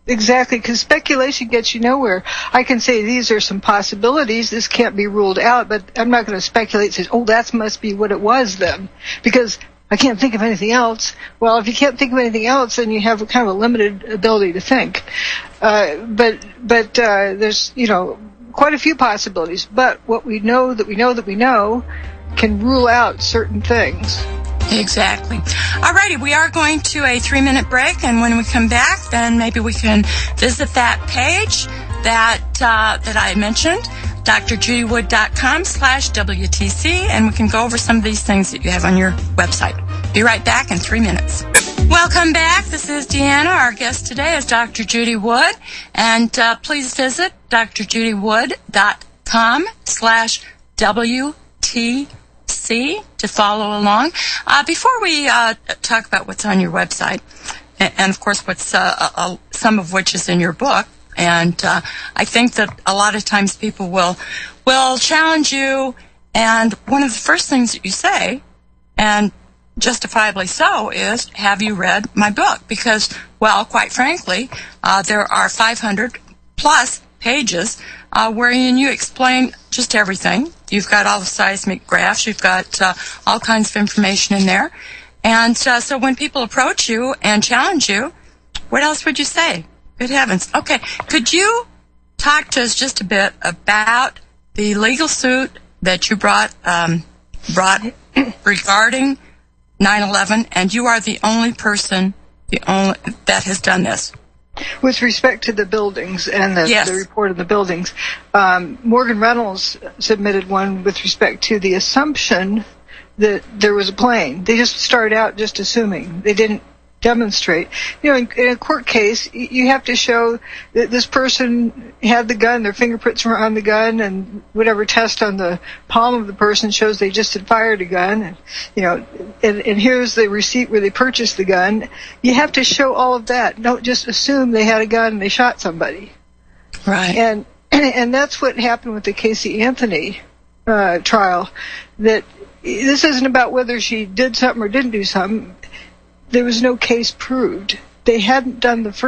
Exactly, because speculation gets you nowhere. I can say these are some possibilities, this can't be ruled out, but I'm not going to speculate and say, oh, that must be what it was then, because I can't think of anything else. Well, if you can't think of anything else, then you have a kind of a limited ability to think. But there's, quite a few possibilities. But what we know can rule out certain things. Exactly. Alrighty, we are going to a 3-minute break, and when we come back, then maybe we can visit that page that I mentioned, drjudywood.com/WTC, and we can go over some of these things that you have on your website. Be right back in 3 minutes. Welcome back. This is Deanna. Our guest today is Dr. Judy Wood, and please visit drjudywood.com/WTC to follow along. Before we talk about what's on your website, and of course what's some of which is in your book, and I think that a lot of times people will challenge you, and one of the first things that you say, and justifiably so, is, have you read my book? Because, well, quite frankly, there are 500 plus pages wherein you explain just everything. You've got all the seismic graphs. You've got all kinds of information in there. And so when people approach you and challenge you, what else would you say? Good heavens. Okay. Could you talk to us just a bit about the legal suit that you brought regarding 9/11, and you are the only person that has done this? With respect to the buildings and the report of the buildings, Morgan Reynolds submitted one with respect to the assumption that there was a plane. They just started out just assuming. They didn't demonstrate. In a court case, you have to show that this person had the gun, their fingerprints were on the gun, and whatever test on the palm of the person shows they just had fired a gun. And here's the receipt where they purchased the gun. You have to show all of that. Don't just assume they had a gun and they shot somebody. Right. And that's what happened with the Casey Anthony trial. That this isn't about whether she did something or didn't do something. There was no case proved. They hadn't done the first